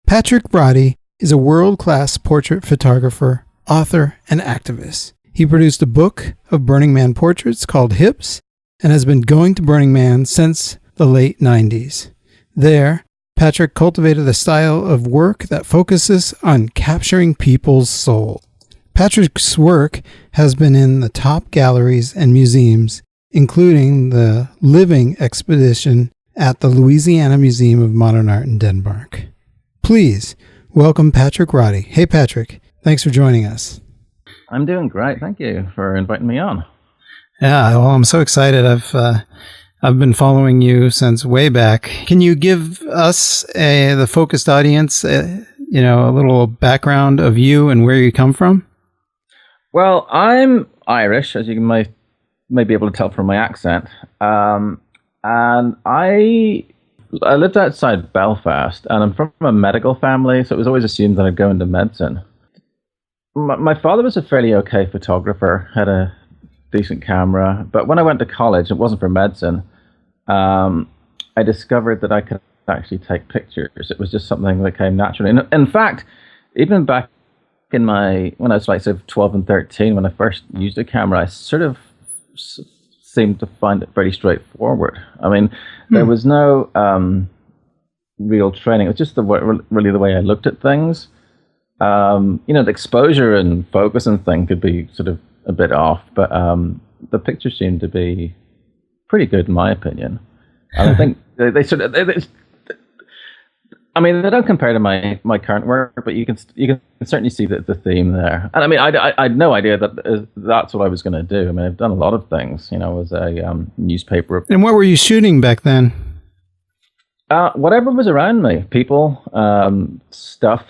Patrick Roddie is a world-class portrait photographer, author, and activist. He produced a book of Burning Man portraits called Hips and has been going to Burning Man since the late 90s. There, Patrick cultivated a style of work that focuses on capturing people's soul. Patrick's work has been in the top galleries and museums, including the Living Expedition at the Louisiana Museum of Modern Art in Denmark. Please welcome Patrick Roddie. Hey, Patrick. Thanks for joining us. I'm doing great. Thank you for inviting me on. Yeah, well, I'm so excited. I've been following you since way back. Can you give us, the focused audience, a little background of you and where you come from? Well, I'm Irish, as you may be able to tell from my accent. And I lived outside Belfast, and I'm from a medical family, so it was always assumed that I'd go into medicine. My father was a fairly okay photographer, had a decent camera, but when I went to college, it wasn't for medicine. I discovered that I could actually take pictures. It was just something that came naturally. And in fact, even back when I was like 12 and 13, when I first used a camera, I sort of seemed to find it pretty straightforward. I mean, there was no real training. It was just really the way I looked at things. The exposure and focus and thing could be sort of a bit off, but the pictures seemed to be pretty good in my opinion. And I think they don't compare to my current work, but you can certainly see the theme there. And I mean, I had no idea that that's what I was going to do. I mean, I've done a lot of things. I was a newspaper. And what were you shooting back then? Whatever was around me, people, stuff.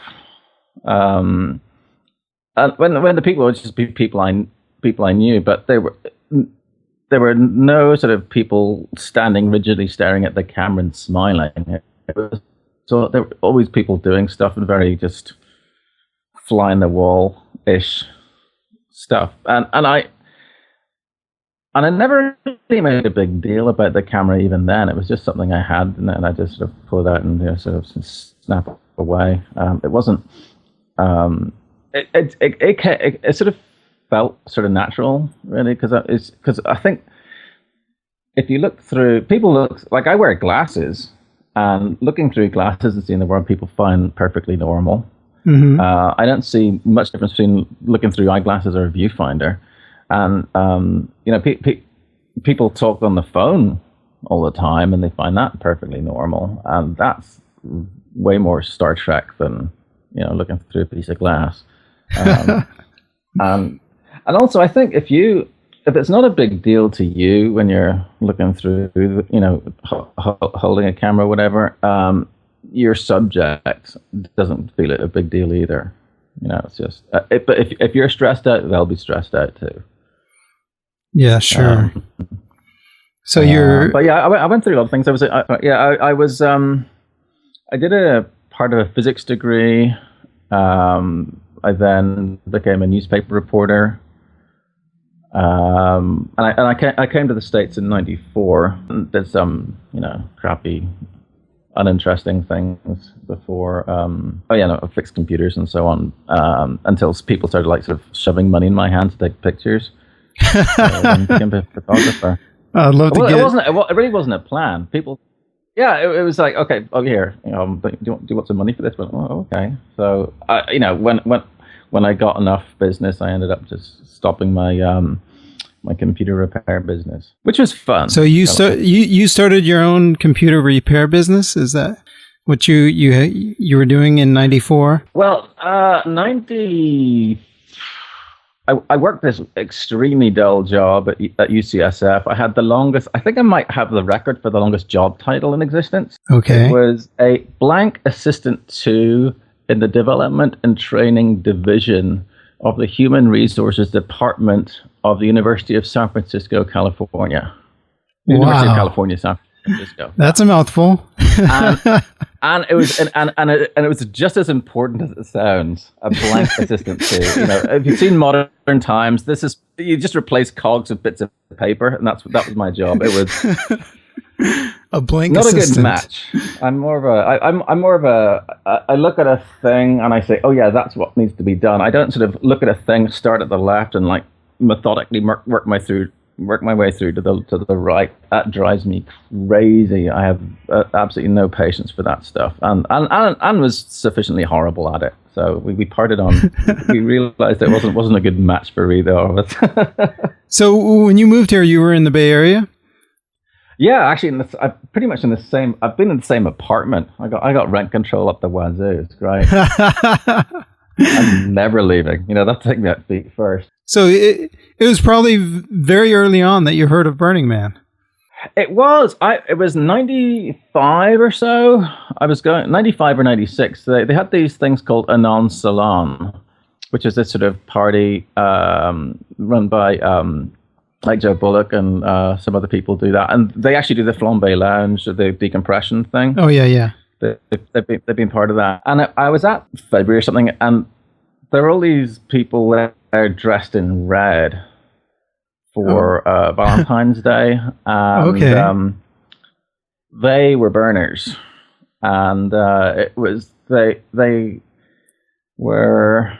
And when the people were just people I knew, but there were no sort of people standing rigidly staring at the camera and smiling. So there were always people doing stuff and very just fly in the wall-ish stuff. And I never really made a big deal about the camera even then. It was just something I had, and I just sort of pull it out and sort of snap it away. It wasn't. It sort of felt sort of natural, really, because I think if you look through, people look like I wear glasses. And looking through glasses and seeing the world, people find perfectly normal. Mm-hmm. I don't see much difference between looking through eyeglasses or a viewfinder. And people talk on the phone all the time, and they find that perfectly normal. And that's way more Star Trek than looking through a piece of glass. And also, I think if it's not a big deal to you when you're looking through, holding a camera or whatever, your subject doesn't feel it a big deal either. It's just, but if you're stressed out, they'll be stressed out too. Yeah, sure. So but yeah, I went through a lot of things. I did a part of a physics degree. I then became a newspaper reporter. And I came to the States in '94 and did some, crappy, uninteresting things before, fixed computers and so on, until people started sort of shoving money in my hand to take pictures. So I became a photographer. I'd love to get it really wasn't a plan. People, it was like, okay, here, do you want some money for this? But, okay. So, when I got enough business, I ended up just stopping my my computer repair business, which was fun. So you started your own computer repair business? Is that what you were doing in '94? Well, 90. I worked this extremely dull job at UCSF. I had the longest. I think I might have the record for the longest job title in existence. Okay, it was a blank assistant 2 in the Development and Training Division of the Human Resources Department of the University of San Francisco, California. University of California, San Francisco. That's a mouthful. and it was just as important as it sounds. A blank assistant too. If you've seen Modern Times, you just replace cogs with bits of paper, and that was my job. It was A blank Not assistant. a good match. I'm more of a. I look at a thing and I say, oh yeah, that's what needs to be done. I don't sort of look at a thing, start at the left, and like methodically work my way through to the right. That drives me crazy. I have absolutely no patience for that stuff, and was sufficiently horrible at it. So we parted on. We realized it wasn't a good match for either of us. So when you moved here, you were in the Bay Area? Yeah, actually, pretty much in the same. I've been in the same apartment. I got rent control up the wazoo. It's great. I'm never leaving. That'll take me at feet first. So it was probably very early on that you heard of Burning Man. It was. It was 95 or so. I was going 95 or 96. They had these things called Anon Salon, which is this sort of party run by like Joe Bullock and some other people do that, and they actually do the Flambe Lounge, the decompression thing. Oh yeah. They've been part of that. And I was at February or something, and there were all these people there dressed in red for Valentine's Day. And, they were burners, and it was they were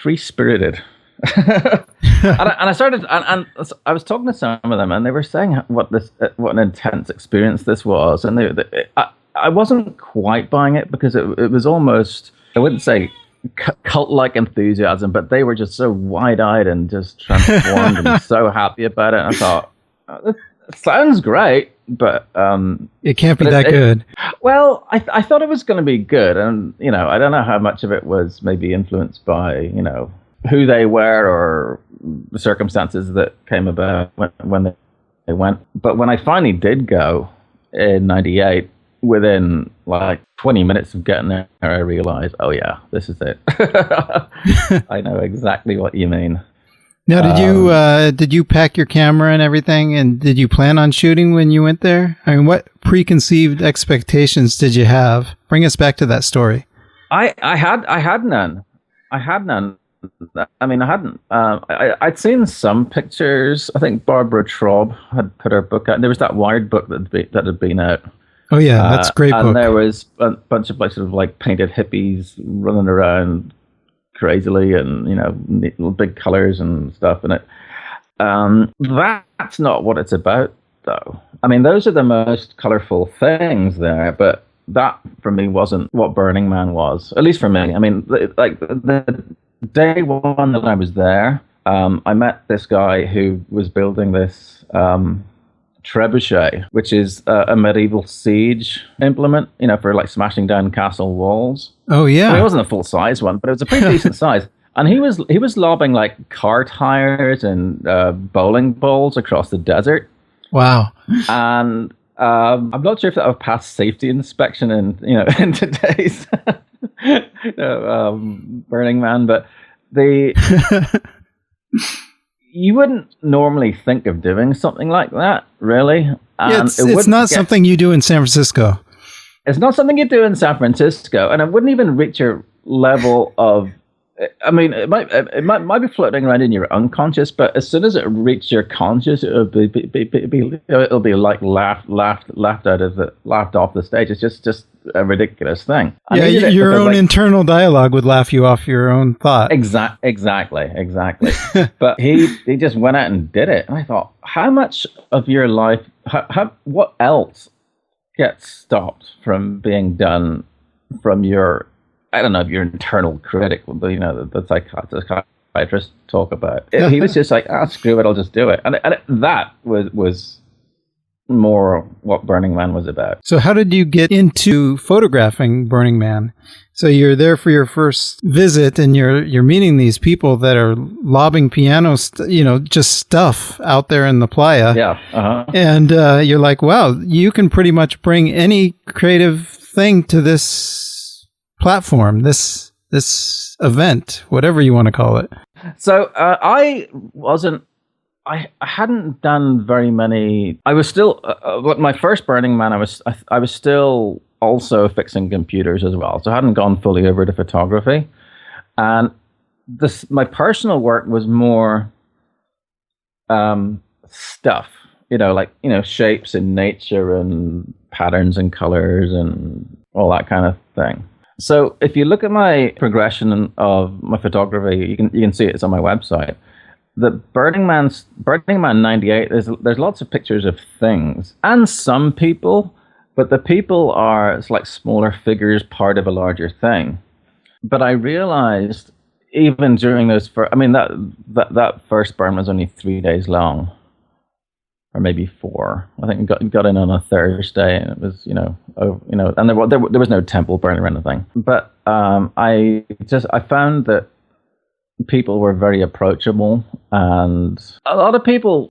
free spirited. and I started, and I was talking to some of them, and they were saying what an intense experience this was, and I wasn't quite buying it because it was almost, I wouldn't say cult-like enthusiasm, but they were just so wide-eyed and just transformed and so happy about it. And I thought, it sounds great, but it can't be that good. Well, I thought it was going to be good, and I don't know how much of it was maybe influenced by who they were or the circumstances that came about when they went. But when I finally did go in '98, within like 20 minutes of getting there, I realized, oh yeah, this is it. I know exactly what you mean. Now, did you pack your camera and everything, and did you plan on shooting when you went there? I mean, what preconceived expectations did you have? Bring us back to that story. I had none. I mean, I hadn't. I'd seen some pictures. I think Barbara Traub had put her book out. There was that Wired book that had been out. Oh yeah, that's a great book. And there was a bunch of sort of like painted hippies running around crazily, and little big colors and stuff in it. That's not what it's about, though. I mean, those are the most colorful things there, but that for me wasn't what Burning Man was. At least for me. I mean, like the day one that I was there, I met this guy who was building this trebuchet, which is a medieval siege implement, for like smashing down castle walls. Oh yeah, I mean, it wasn't a full size one, but it was a pretty decent size. And he was lobbing like car tires and bowling balls across the desert. Wow. And I'm not sure if that would pass safety inspection in today's Burning Man, but you wouldn't normally think of doing something like that, really. And it's not something you do in San Francisco. It's not something you do in San Francisco, and it wouldn't even reach your level of. I mean, it might be floating around in your unconscious, but as soon as it reaches your conscious, it'll be like laughed off the stage. It's just a ridiculous thing. Yeah, your own internal dialogue would laugh you off your own thought. Exactly. But he just went out and did it, and I thought, how much of your life, what else gets stopped from being done from your, I don't know, your internal critic, the psychiatrists talk about. He was just like, screw it, I'll just do it. And that was more what Burning Man was about. So how did you get into photographing Burning Man? So you're there for your first visit, and you're meeting these people that are lobbing pianos, just stuff out there in the playa. Yeah. Uh-huh. And you're like, wow, you can pretty much bring any creative thing to this platform, this event, whatever you want to call it. So I hadn't done very many. I was still my first Burning Man. I was still also fixing computers as well, so I hadn't gone fully over to photography. And my personal work was more stuff. shapes in nature and patterns and colors and all that kind of thing. So if you look at my progression of my photography, you can see it's on my website. The Burning Man 98, there's lots of pictures of things and some people, but the people it's like smaller figures, part of a larger thing. But I realized even during those that first burn was only 3 days long, or maybe 4. I think it got in on a Thursday, and it was and there was no temple burn or anything. But I found that people were very approachable, and a lot of people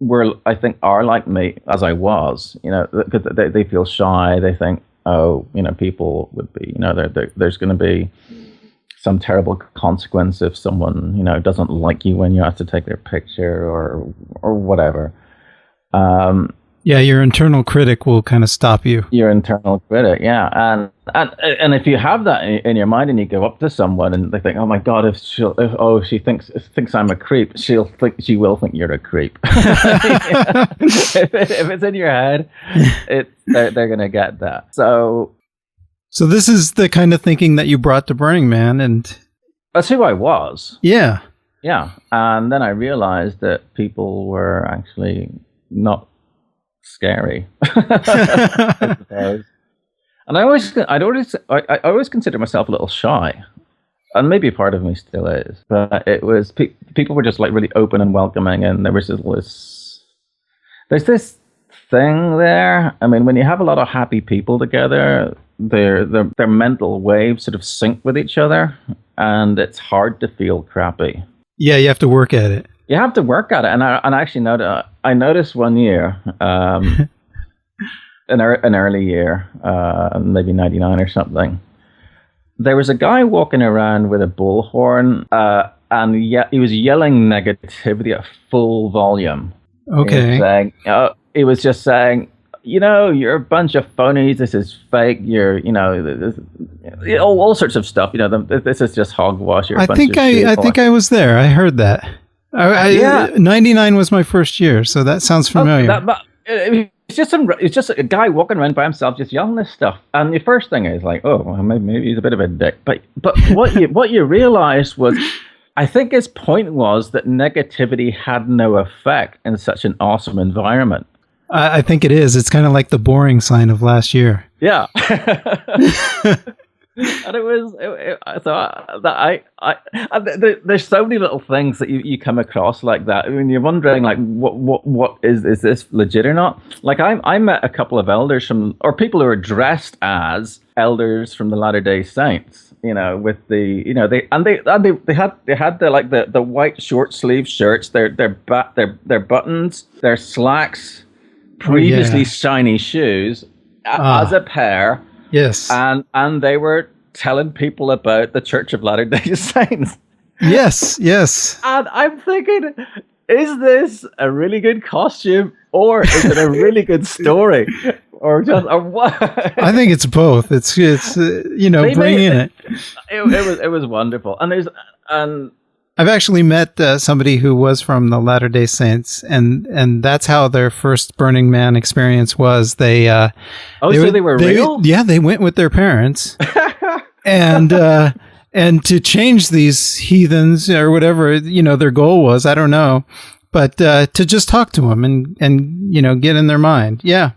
are like me, as I was, because they feel shy. They think, people would be, there's going to be some terrible consequence if someone, doesn't like you when you have to take their picture or whatever. Your internal critic will kind of stop you. Your internal critic, yeah, and if you have that in your mind and you go up to someone and they think, oh my God, if she thinks I'm a creep, she will think you're a creep. if it's in your head, they're gonna get that. So this is the kind of thinking that you brought to Burning Man, and that's who I was. Yeah. And then I realized that people were actually not scary. And I always consider myself a little shy, and maybe part of me still is. But it was people were just like really open and welcoming, and there was there's this thing there. I mean, when you have a lot of happy people together, their mental waves sort of sync with each other, and it's hard to feel crappy. Yeah, you have to work at it. You have to work at it, and I actually I noticed one year, an early year, maybe 99 or something. There was a guy walking around with a bullhorn, and he was yelling negativity at full volume. Okay. He was just saying, you're a bunch of phonies. This is fake. You're, all sorts of stuff. This is just hogwash. I think I was there. I heard that. 99 was my first year, so that sounds familiar. It's just a guy walking around by himself, just yelling this stuff. And the first thing is like, oh, well, maybe he's a bit of a dick. But what you realized was, I think his point was that negativity had no effect in such an awesome environment. I think it is. It's kind of like the boring sign of last year. Yeah. And it was, there's so many little things that you come across like that. I mean, you're wondering like, what is this legit or not? Like I met a couple of elders or people who are dressed as elders from the Latter-day Saints, with the, they had the white short sleeve shirts, their buttons, their slacks, previously shiny shoes as a pair. Yes. And they were telling people about the Church of Latter-day Saints. Yes. And I'm thinking, is this a really good costume, or is it a really good story? Or what? I think it's both. It's bringing it. It was wonderful. And I've actually met somebody who was from the Latter-day Saints, and that's how their first Burning Man experience was. They were real? Yeah, they went with their parents, and to change these heathens or whatever their goal was, I don't know, but to just talk to them and get in their mind. Yeah.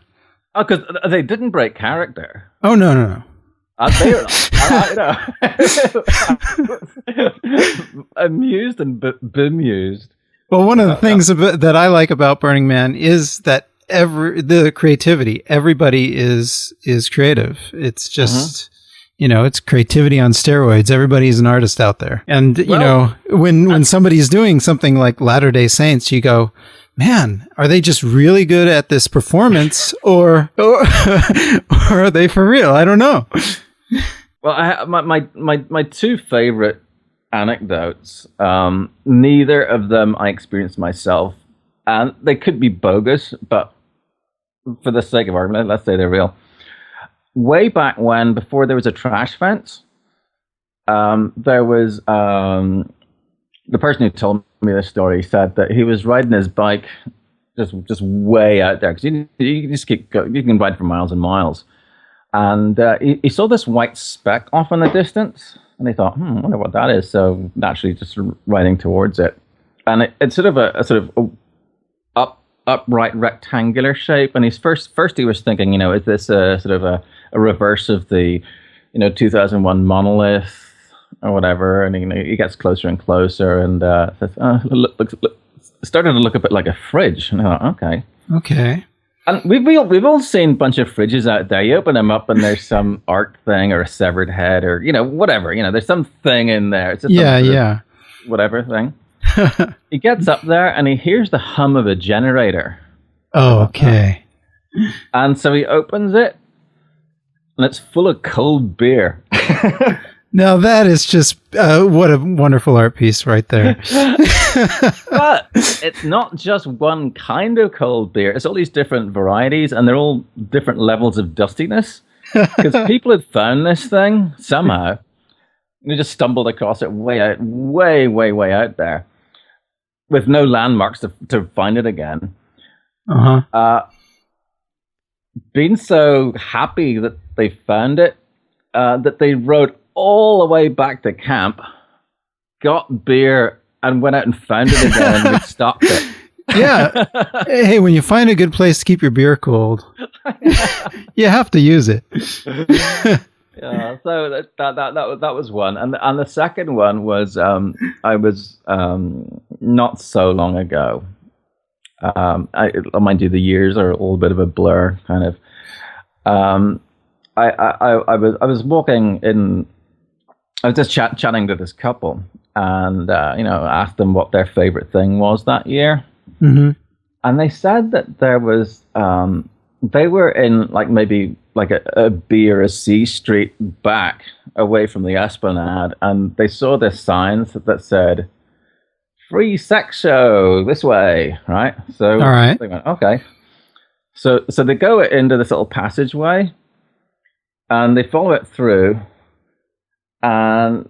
Oh, because they didn't break character. Oh no. Amused and bemused. Well, one of the things that I like about Burning Man is that the creativity. Everybody is creative. It's just it's creativity on steroids. Everybody's an artist out there, and when somebody's doing something like Latter-day Saints, you go, man, are they just really good at this performance, or are they for real? I don't know. Well, my two favorite anecdotes, neither of them I experienced myself, and they could be bogus, but for the sake of argument, let's say they're real. Way back when, before there was a trash fence, there was the person who told me this story said that he was riding his bike just way out there, because you can just you can ride for miles and miles. And he saw this white speck off in the distance, and he thought, I wonder what that is. So naturally, just riding towards it, and it's sort of a upright rectangular shape. And he's first he was thinking, is this a sort of a reverse of the 2001 monolith or whatever? And he gets closer and closer, and says, look, started to look a bit like a fridge. And I thought, okay. And we've all seen a bunch of fridges out there. You open them up, and there's some art thing or a severed head or whatever. There's some thing in there. It's just whatever thing. He gets up there and he hears the hum of a generator. Oh, okay. And so he opens it, and it's full of cold beer. Now that is just what a wonderful art piece right there. But it's not just one kind of cold beer. It's all these different varieties, and they're all different levels of dustiness. Because people had found this thing somehow. They just stumbled across it way out there, with no landmarks to find it again. Being so happy that they found it, that they rode all the way back to camp, got beer, and went out and found it again and stopped it. Yeah. Hey, when you find a good place to keep your beer cold, you have to use it. Yeah, so that was one, and the second one was I was not so long ago. Mind you, the years are a little bit of a blur, kind of. I was walking in. I was just chatting to this couple, and asked them what their favorite thing was that year, and they said that there was they were in maybe a B or a C street back away from the Esplanade, and they saw this sign that said "Free sex show this way," right? So all right. They went, okay. So they go into this little passageway, and they follow it through, and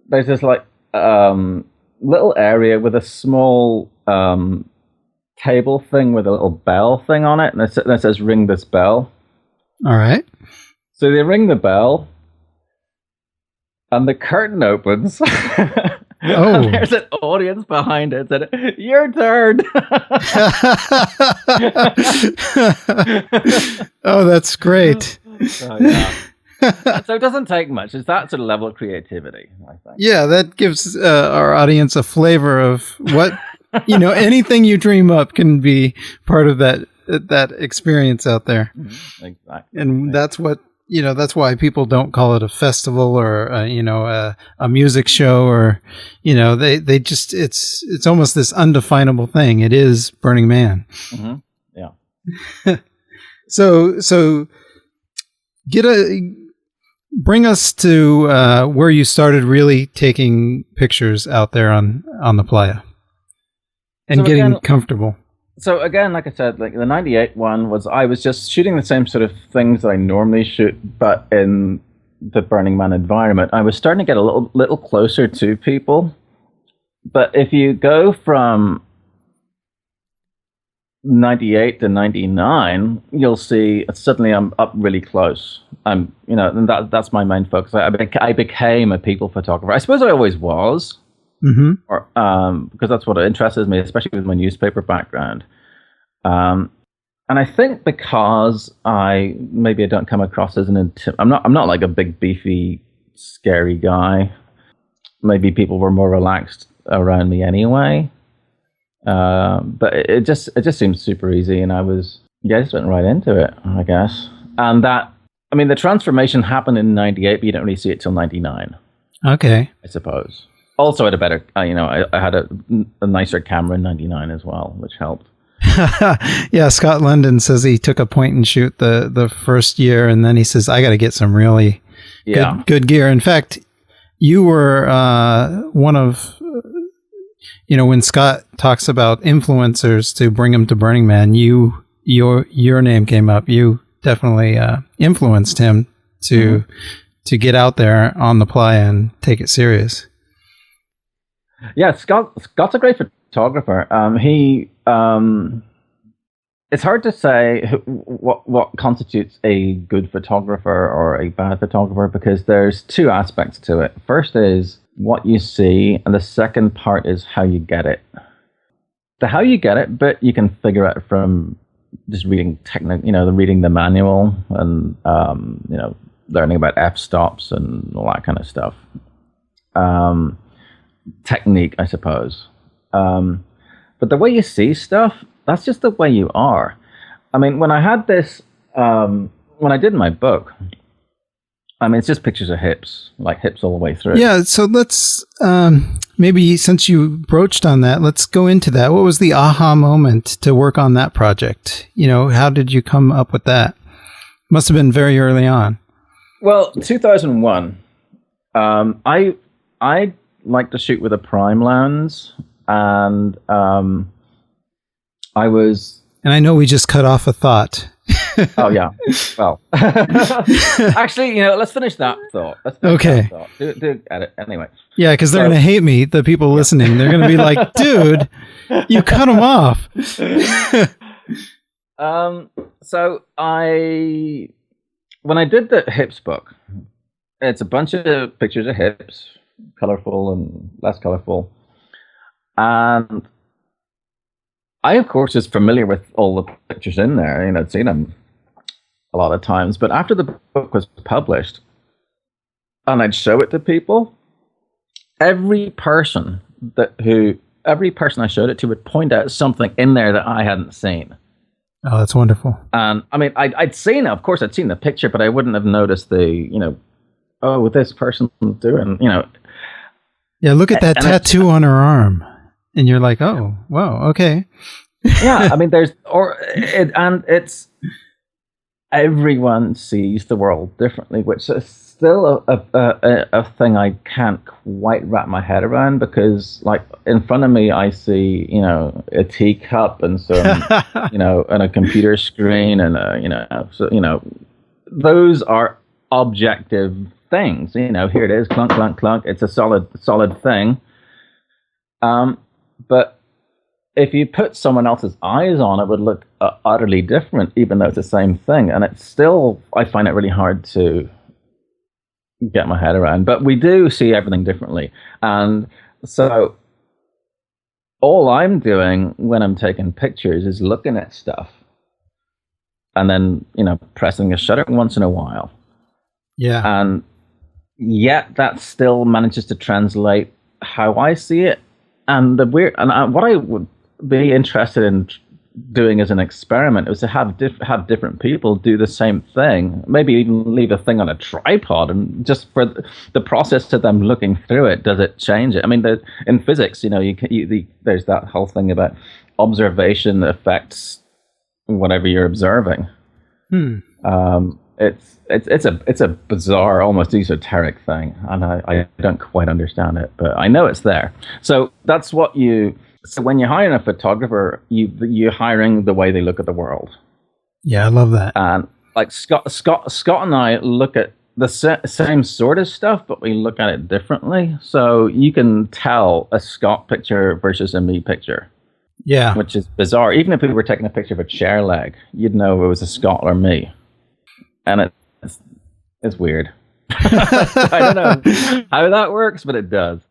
there's this little area with a small table thing with a little bell thing on it, and it says "Ring this bell." All right. So they ring the bell, and the curtain opens. Oh. And there's an audience behind it that your turn. Oh, that's great. So, yeah. So it doesn't take much. It's that sort of level of creativity, I think. Yeah, that gives our audience a flavor of what anything you dream up can be part of that experience out there. Exactly. And that's what that's why people don't call it a festival or a music show, or they just it's almost this undefinable thing. It is Burning Man. Yeah. So bring us to where you started really taking pictures out there on the playa and getting comfortable. So again, like I said, the 98 one I was just shooting the same sort of things that I normally shoot, but in the Burning Man environment. I was starting to get a little closer to people. But if you go from 98 to 99, you'll see suddenly I'm up really close. And that's my main focus. I became a people photographer. I suppose I always was. Mm-hmm. Or because that's what interests me, especially with my newspaper background. And I think because I don't come across as I'm not like a big beefy scary guy. Maybe people were more relaxed around me anyway. But it just seemed super easy, and I just went right into it, I guess. And the transformation happened in 98, but you don't really see it till 99. Okay. I suppose. Also, I had a better, I had a nicer camera in 99 as well, which helped. Yeah, Scott London says he took a point and shoot the first year, and then he says, I got to get some really good gear. In fact, you were one of, when Scott talks about influencers to bring him to Burning Man, your name came up. You definitely influenced him to get out there on the playa and take it serious. Yeah, Scott's a great photographer. it's hard to say what constitutes a good photographer or a bad photographer, because there's two aspects to it. First is what you see, and the second part is how you get it. The how you get it, but you can figure out from just reading reading the manual and learning about f-stops and all that kind of stuff. Technique, I suppose. But the way you see stuff, that's just the way you are. I mean, when I had this, when I did my book, I mean, it's just pictures of hips, like hips all the way through. Yeah, so let's, maybe since you broached on that, let's go into that. What was the aha moment to work on that project? How did you come up with that? Must have been very early on. Well, 2001, I like to shoot with a prime lens, and And I know we just cut off a thought. Oh, yeah. Well, actually, let's finish that thought. Okay. Do edit anyway. Yeah, because they're going to hate me, the people listening. They're going to be like, dude, you cut them off. So when I did the hips book, it's a bunch of pictures of hips, colorful and less colorful. And I, of course, is familiar with all the pictures in there. I'd seen them a lot of times. But after the book was published, and I'd show it to people, every person I showed it to would point out something in there that I hadn't seen. Oh, that's wonderful. And I mean, I'd seen it. Of course, I'd seen the picture, but I wouldn't have noticed what this person doing. Yeah, look at that tattoo on her arm. And you're like, oh, wow, okay. Yeah, I mean, it's everyone sees the world differently, which is still a thing I can't quite wrap my head around, because, like, in front of me, I see, a teacup and some, and a computer screen, and those are objective things. Here it is, clunk, clunk, clunk. It's a solid thing. But if you put someone else's eyes on it, would look utterly different, even though it's the same thing. And it's still, I find it really hard to get my head around. But we do see everything differently. And so all I'm doing when I'm taking pictures is looking at stuff and then, pressing a shutter once in a while. Yeah. And yet that still manages to translate how I see it. And what I would be interested in doing as an experiment was to have different people do the same thing. Maybe even leave a thing on a tripod, and just for the process of them looking through it, does it change it? I mean, in physics, there's that whole thing about observation affects whatever you're observing. It's a bizarre, almost esoteric thing, and I don't quite understand it, but I know it's there. So that's what so when you're hiring a photographer, you're hiring the way they look at the world. Yeah, I love that. And like Scott and I look at the same sort of stuff, but we look at it differently. So you can tell a Scott picture versus a me picture. Yeah. Which is bizarre. Even if we were taking a picture of a chair leg, you'd know it was a Scott or me. And it's weird. I don't know how that works, but it does.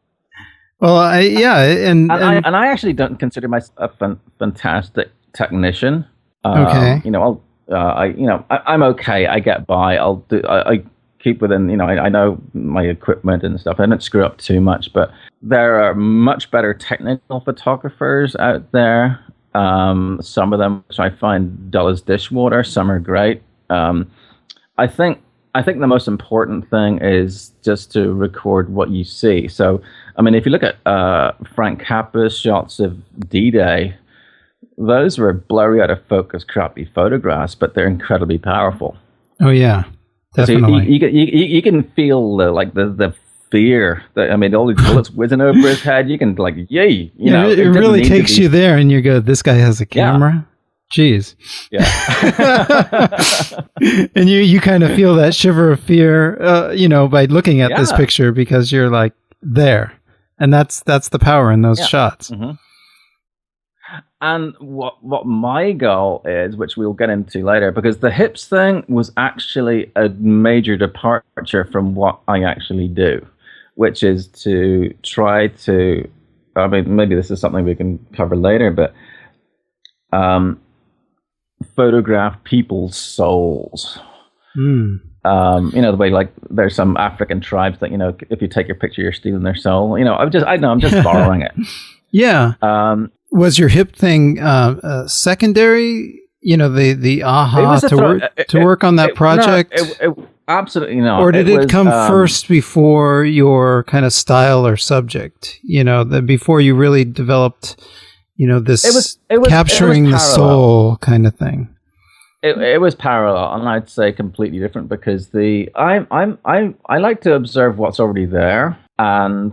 Well, and I actually don't consider myself a fantastic technician. Okay. I'm okay. I get by. I keep within. I know my equipment and stuff. I don't screw up too much. But there are much better technical photographers out there. Some of them, which I find dull as dishwater. Some are great. I think the most important thing is just to record what you see. So, I mean, if you look at Frank Capra's shots of D-Day, those were blurry, out of focus, crappy photographs, but they're incredibly powerful. Oh yeah, definitely. So you can feel the fear. I mean, all these bullets whizzing over his head. You can yay. It really takes you there, and you go, "This guy has a camera." Yeah. Jeez. Yeah. And you kind of feel that shiver of fear, by looking at this picture, because you're like there, and that's the power in those shots. Mm-hmm. And what my goal is, which we'll get into later, because the hips thing was actually a major departure from what I actually do, which is to try to, I mean, maybe this is something we can cover later, but photograph people's souls. The way like there's some African tribes that, if you take your picture, you're stealing their soul. I'm just borrowing it. Yeah. Was your hip thing secondary? The aha to work on that project? No, it absolutely not. Or did it come first before your kind of style or subject? Before you really developed, this capturing the soul kind of thing. It was parallel, and I'd say completely different, because I like to observe what's already there, and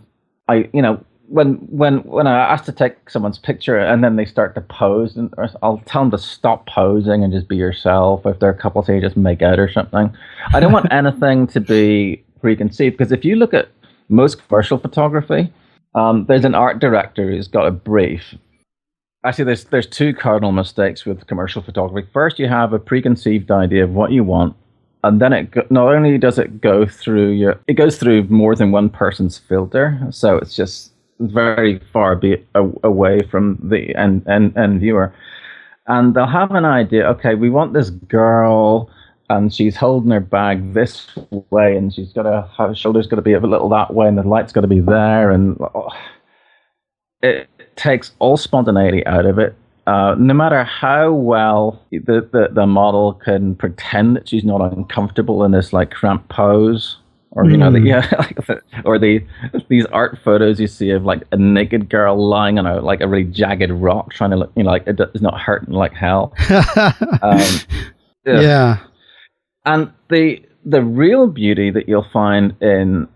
when I ask to take someone's picture and then they start to pose, and I'll tell them to stop posing and just be yourself. If they're a couple, say just make out or something. I don't want anything to be preconceived, because if you look at most commercial photography, there's an art director who's got a brief. Actually, there's two cardinal mistakes with commercial photography. First, you have a preconceived idea of what you want, and then not only does it go through it goes through more than one person's filter, so it's just very far away from the end viewer. And they'll have an idea, okay, we want this girl, and she's holding her bag this way, and she's her shoulder's got to be a little that way, and the light's got to be there, and it takes all spontaneity out of it. No matter how well the model can pretend that she's not uncomfortable in this like cramped pose, or these art photos you see of like a naked girl lying on a really jagged rock, trying to look like it's not hurting like hell. Yeah. And the real beauty that you'll find in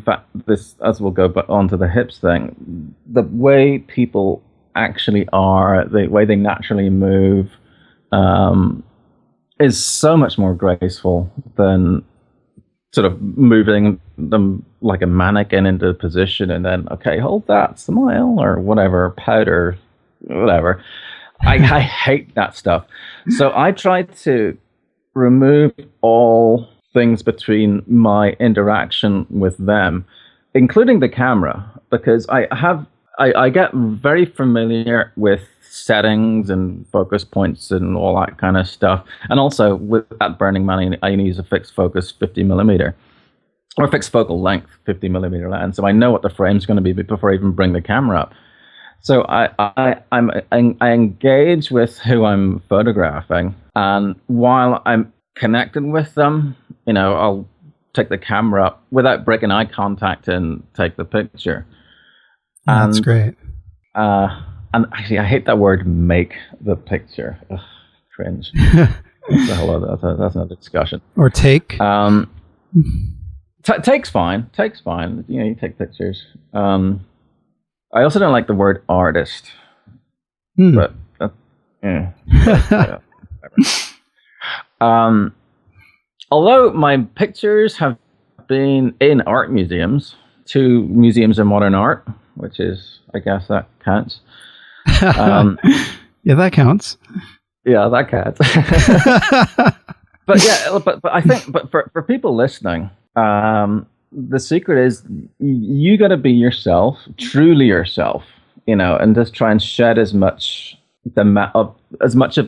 fact, this, as we'll go on to the hips thing, the way people actually are, the way they naturally move, is so much more graceful than sort of moving them like a mannequin into position and then, okay, hold that, smile, or whatever, powder, whatever. I hate that stuff. So I try to remove all things between my interaction with them, including the camera, because I get very familiar with settings and focus points and all that kind of stuff. And also with that Burning Man, I use a fixed focus 50mm or fixed focal length 50mm lens, so I know what the frame's going to be before I even bring the camera up. So I engage with who I'm photographing, and while I'm connected with them, I'll take the camera up without breaking eye contact and take the picture. That's great. And actually, I hate that word, make the picture. Ugh, cringe. That's another discussion. Or take. Take's fine. Take's fine. You take pictures. I also don't like the word artist. But, whatever. Although my pictures have been in art museums, 2 museums of modern art, which is, I guess that counts. Yeah, that counts. Yeah, that counts. But yeah, but I think, for people listening, the secret is you got to be yourself, truly yourself, and just try and shed as much of the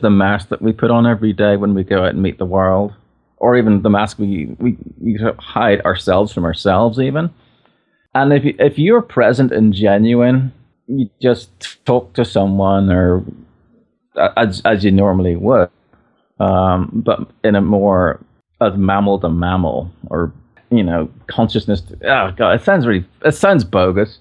mask that we put on every day when we go out and meet the world, or even the mask we hide ourselves from ourselves even. And if you're present and genuine, you just talk to someone or as you normally would, but in a more as mammal to mammal, or consciousness. Oh God, it sounds bogus.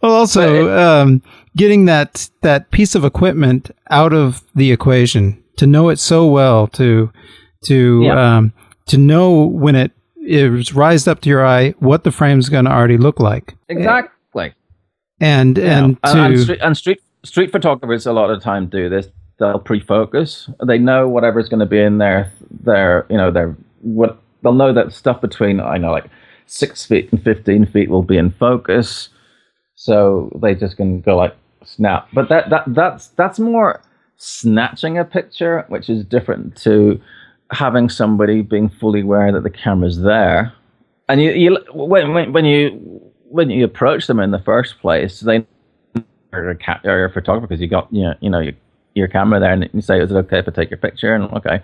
Well, also getting that piece of equipment out of the equation, to know it so well, to know when it is rised up to your eye what the frame's going to already look like. Exactly. And street photographers a lot of the time do this. They'll pre-focus. They know whatever's going to be in there. They'll know that stuff between 6 feet and 15 feet will be in focus. So they just can go like snap. But that's more snatching a picture, which is different to having somebody being fully aware that the camera's there. And when you approach them in the first place, they are a photographer because you got your camera there, and you say, "Is it okay if I take your picture?" And okay,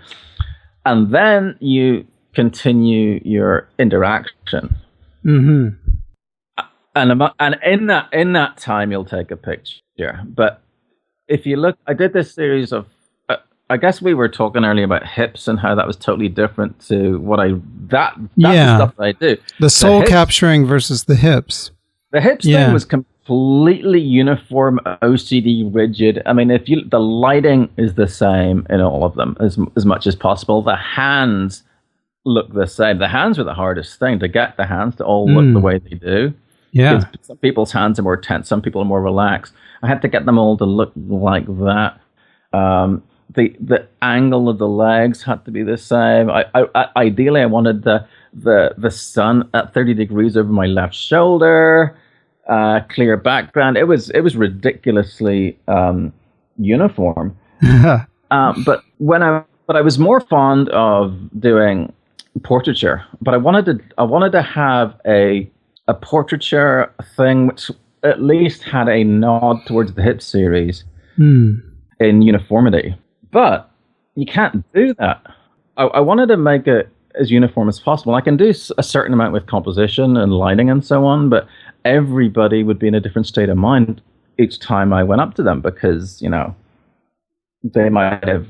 and then you continue your interaction. Mm-hmm. And in that time, you'll take a picture. But if you look, I did this series of. I guess we were talking earlier about hips and how that was totally different to what that's the stuff that I do. The soul capturing versus the hips. The hips thing was completely uniform, OCD, rigid. I mean, the lighting is the same in all of them as much as possible. The hands look the same. The hands were the hardest thing to get the hands to all look the way they do. Yeah. Some people's hands are more tense. Some people are more relaxed. I had to get them all to look like that. The angle of the legs had to be the same. Ideally, I wanted the sun at 30 degrees over my left shoulder, clear background. It was ridiculously uniform. But I was more fond of doing portraiture. But I wanted to have a portraiture thing which at least had a nod towards the hip series in uniformity. But you can't do that. I wanted to make it as uniform as possible. I can do a certain amount with composition and lighting and so on, but everybody would be in a different state of mind each time I went up to them because, they might have...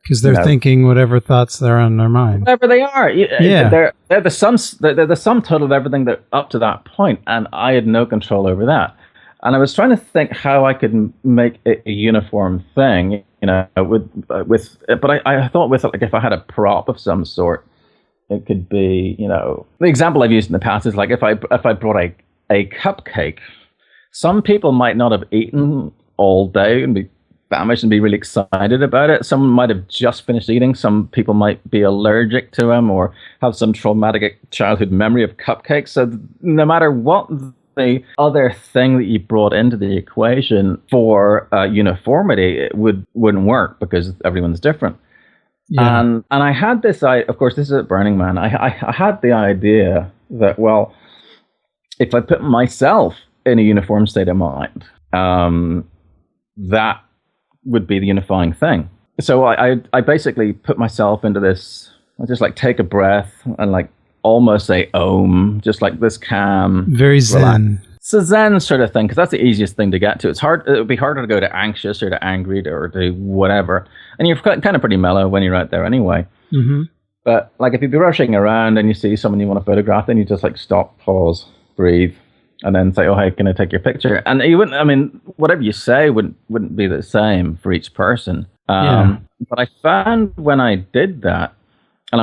Because they're thinking whatever thoughts are on their mind. Whatever they are. Yeah. They're the sum total of everything that up to that point, and I had no control over that. And I was trying to think how I could make it a uniform thing, but I thought with like if I had a prop of some sort, it could be, the example I've used in the past is like if I brought a cupcake, some people might not have eaten all day and be famished and be really excited about it. Some might have just finished eating. Some people might be allergic to them or have some traumatic childhood memory of cupcakes. So no matter what the other thing that you brought into the equation for uniformity, it wouldn't work because everyone's different. Yeah. And I had this, of course, this is at Burning Man. I had the idea that, well, if I put myself in a uniform state of mind, that would be the unifying thing. So I basically put myself into this, I just like take a breath and like almost say Om, just like this calm, very zen. It's a zen sort of thing because that's the easiest thing to get to. It would be harder to go to anxious or to angry or to whatever, and you're kind of pretty mellow when you're out there anyway. Mm-hmm. But like if you'd be rushing around and you see someone you want to photograph, then you just like stop, pause, breathe, and then say, "Oh, hey, can I take your picture?" And you wouldn't. I mean, whatever you say wouldn't be the same for each person. But I found when I did that. And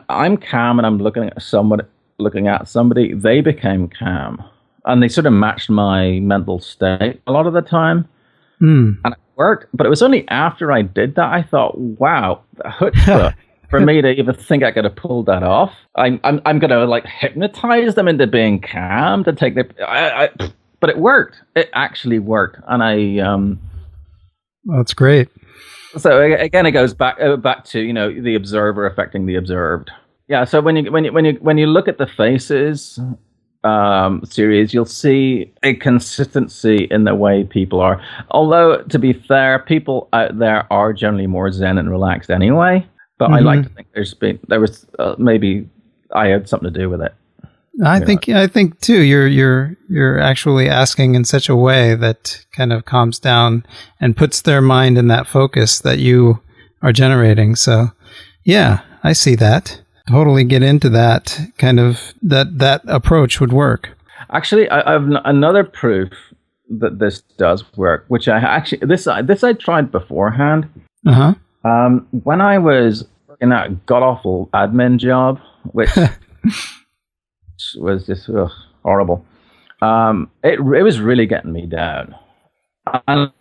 I'm calm, and I'm looking at somebody. They became calm, and they sort of matched my mental state a lot of the time, and it worked. But it was only after I did that I thought, "Wow, the chutzpah for me to even think I could have pulled that off. I'm gonna like hypnotize them into being calm to take their." But it worked. It actually worked, and that's great. So again, it goes back to the observer affecting the observed. Yeah. So when you look at the faces series, you'll see a consistency in the way people are. Although to be fair, people out there are generally more zen and relaxed anyway. But I like to think there was maybe I had something to do with it. I think too. You're actually asking in such a way that kind of calms down and puts their mind in that focus that you are generating. So, yeah, I see that. Totally get into that kind of that approach would work. Actually, I've another proof that this does work, which this I tried beforehand. When I was in that god awful admin job, which. Was just horrible. It was really getting me down. And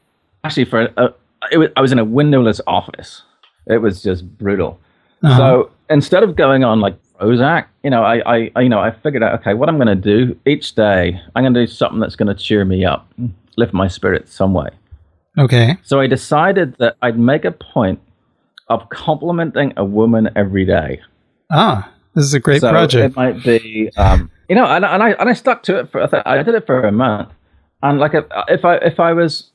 actually, I was in a windowless office. It was just brutal. So instead of going on like Prozac, I figured out, okay, what I'm going to do each day, I'm going to do something that's going to cheer me up. lift my spirits some way. Okay. So I decided that I'd make a point of complimenting a woman every day. Ah, this is a great project. It might be, and I stuck to it I did it for a month. And like if I was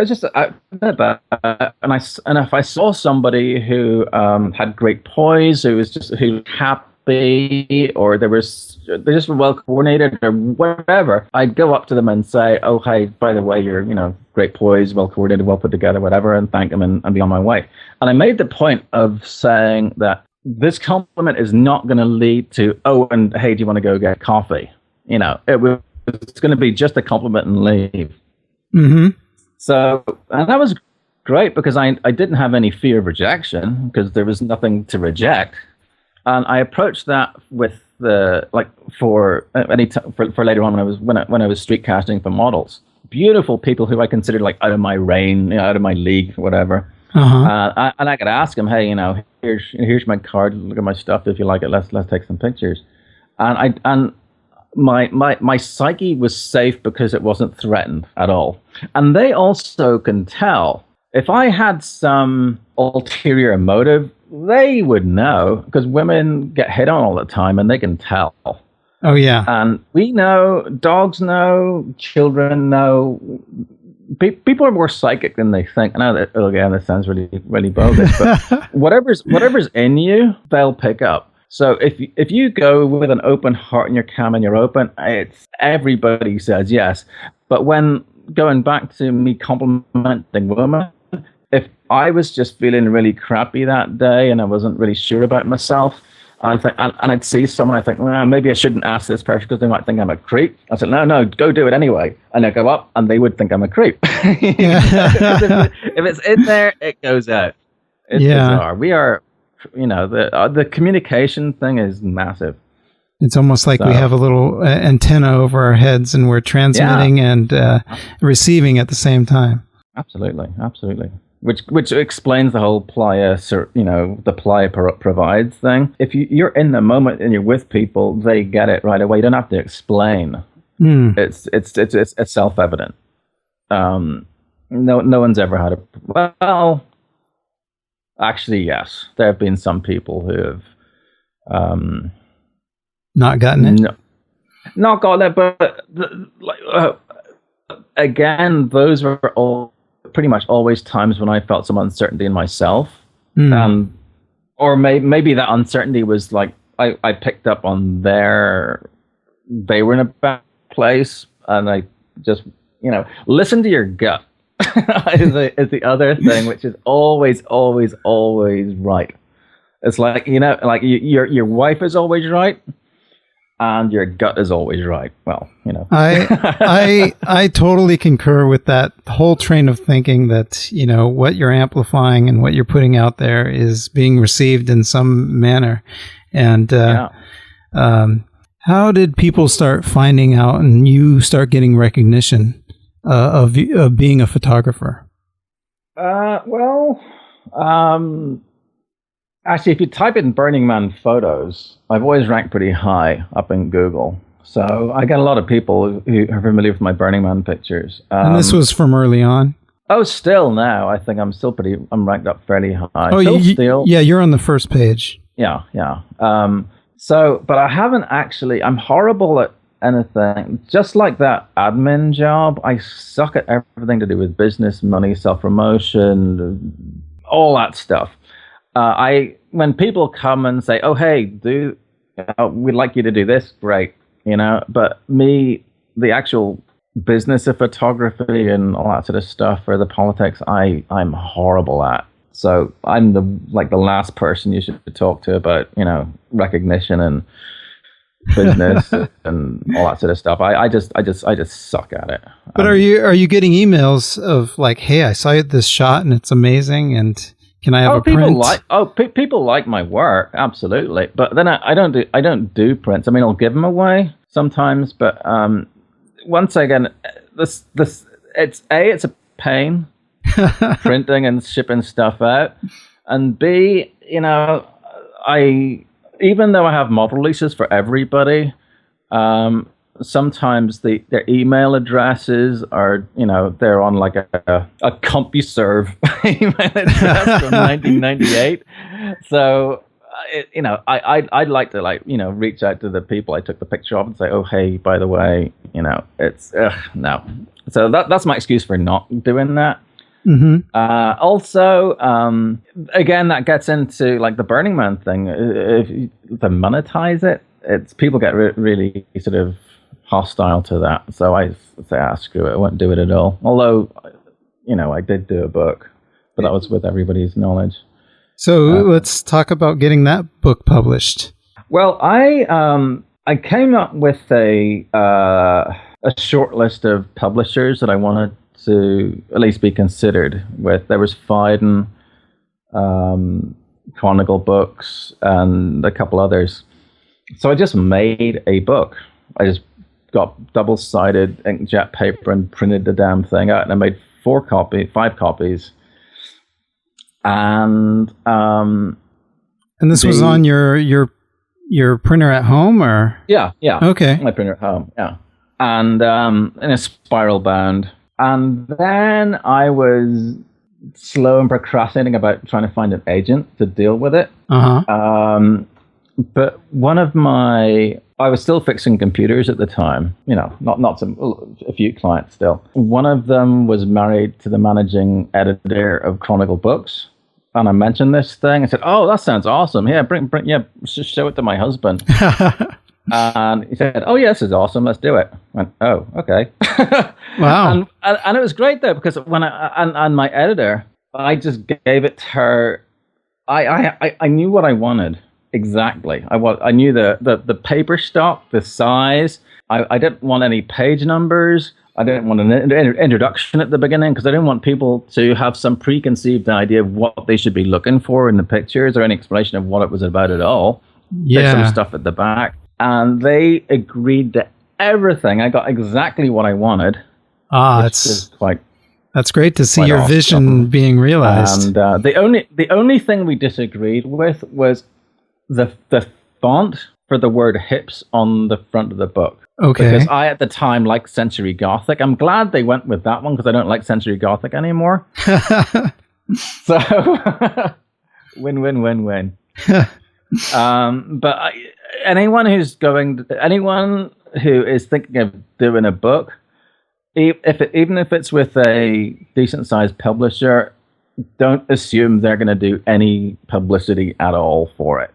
just out and about, and if I saw somebody who had great poise, who was happy, or they just were well coordinated or whatever, I'd go up to them and say, "Oh, hey, by the way, you're great poise, well coordinated, well put together, whatever," and thank them and be on my way. And I made the point of saying that this compliment is not going to lead to, "Oh, and hey, do you want to go get coffee?" It's going to be just a compliment and leave. Mm-hmm. So, and that was great because I didn't have any fear of rejection because there was nothing to reject. And I approached that with for later on when I was street casting for models, beautiful people who I considered like out of my reign, out of my league, whatever. Uh-huh. And I could ask them, "Hey, here's my card. Look at my stuff. If you like it, let's take some pictures." And my psyche was safe because it wasn't threatened at all. And they also can tell if I had some ulterior motive. They would know because women get hit on all the time and they can tell. Oh yeah. And we know, dogs know, children know. People are more psychic than they think. I know that, again, this sounds really, really bogus, but whatever's in you, they'll pick up. So if you go with an open heart and your cam and you're open, everybody says yes. But when going back to me complimenting women, if I was just feeling really crappy that day and I wasn't really sure about myself, and I'd see someone, I think, well, maybe I shouldn't ask this person because they might think I'm a creep. I said, no, go do it anyway. And I go up and they would think I'm a creep. If it's in there, it goes out. It's bizarre. We are, the communication thing is massive. It's almost like we have a little antenna over our heads and we're transmitting and receiving at the same time. Absolutely. Which explains the whole Playa, the Playa Provides thing. If you're in the moment and you're with people, they get it right away. You don't have to explain. It's self-evident. No one's ever had well, actually, yes. There have been some people who have not gotten it. No, not gotten it, but again, those were all pretty much always times when I felt some uncertainty in myself. Or maybe that uncertainty was like I picked up on they were in a bad place, and I just listen to your gut is the other thing, which is always right. It's like your wife is always right. And your gut is always right. Well, I totally concur with that whole train of thinking that, what you're amplifying and what you're putting out there is being received in some manner. And how did people start finding out and you start getting recognition of being a photographer? Actually, if you type in Burning Man photos, I've always ranked pretty high up in Google. So I get a lot of people who are familiar with my Burning Man pictures. And this was from early on? Oh, still now. I think I'm ranked up fairly high. Oh, yeah, you're on the first page. Yeah. But I haven't actually, I'm horrible at anything. Just like that admin job, I suck at everything to do with business, money, self-promotion, all that stuff. When people come and say, "Oh, hey, we'd like you to do this," great, But me, the actual business of photography and all that sort of stuff, or the politics, I'm horrible at. So I'm the last person you should talk to about recognition and business and all that sort of stuff. I just suck at it. But are you getting emails of like, "Hey, I saw this shot and it's amazing," and can I have a print? People like my work, absolutely. But then I don't do prints. I mean, I'll give them away sometimes. But once again, it's a pain printing and shipping stuff out, and B, I even though I have model releases for everybody, sometimes their email addresses are, they're on like a CompuServe email address from 1998. So, I'd like to reach out to the people I took the picture of and say, oh, hey, by the way, it's no. So that's my excuse for not doing that. Mm-hmm. Also, again, that gets into like the Burning Man thing. If you monetize it, people get really sort of hostile to that. So I say, screw it, I won't do it at all. Although, I did do a book, but that was with everybody's knowledge. So let's talk about getting that book published. Well, I came up with a short list of publishers that I wanted to at least be considered with. There was Phaidon, Chronicle Books, and a couple others. So I just made a book. I just got double-sided inkjet paper and printed the damn thing out, and I made 5 copies. And this was on your printer at home, or? Yeah. Okay. My printer at home, yeah. And in a spiral bound. And then I was slow and procrastinating about trying to find an agent to deal with it. Uh-huh. But I was still fixing computers at the time, a few clients still. One of them was married to the managing editor of Chronicle Books. And I mentioned this thing. I said, oh, that sounds awesome. Yeah, just show it to my husband. And he said, oh, yeah, this is awesome. Let's do it. I went, oh, okay. Wow. And it was great, though, because when and my editor, I just gave it to her. I knew what I wanted exactly. I knew the paper stock, the size. I didn't want any page numbers. I didn't want an introduction at the beginning because I didn't want people to have some preconceived idea of what they should be looking for in the pictures or any explanation of what it was about at all. Yeah. There's some stuff at the back. And they agreed to everything. I got exactly what I wanted. That's great to see your vision being realized. And the only thing we disagreed with was the font for the word hips on the front of the book. Okay. Because I, at the time, liked Century Gothic. I'm glad they went with that one because I don't like Century Gothic anymore. So, win. But anyone who is thinking of doing a book, even if it's with a decent-sized publisher, don't assume they're going to do any publicity at all for it.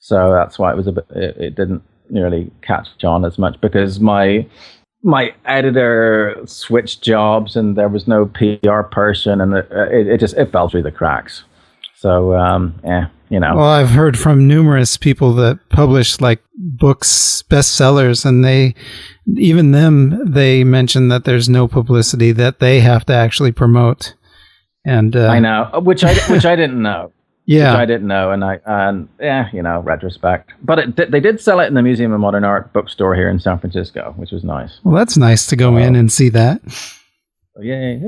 So that's why it didn't really catch on as much because my editor switched jobs and there was no PR person and it fell through the cracks. So Well, I've heard from numerous people that publish like books, bestsellers, and they mention that there's no publicity that they have to actually promote. And I know, which I didn't know. Yeah, which I didn't know, retrospect. But they did sell it in the Museum of Modern Art bookstore here in San Francisco, which was nice. Well, that's nice to go in and see that. Yay!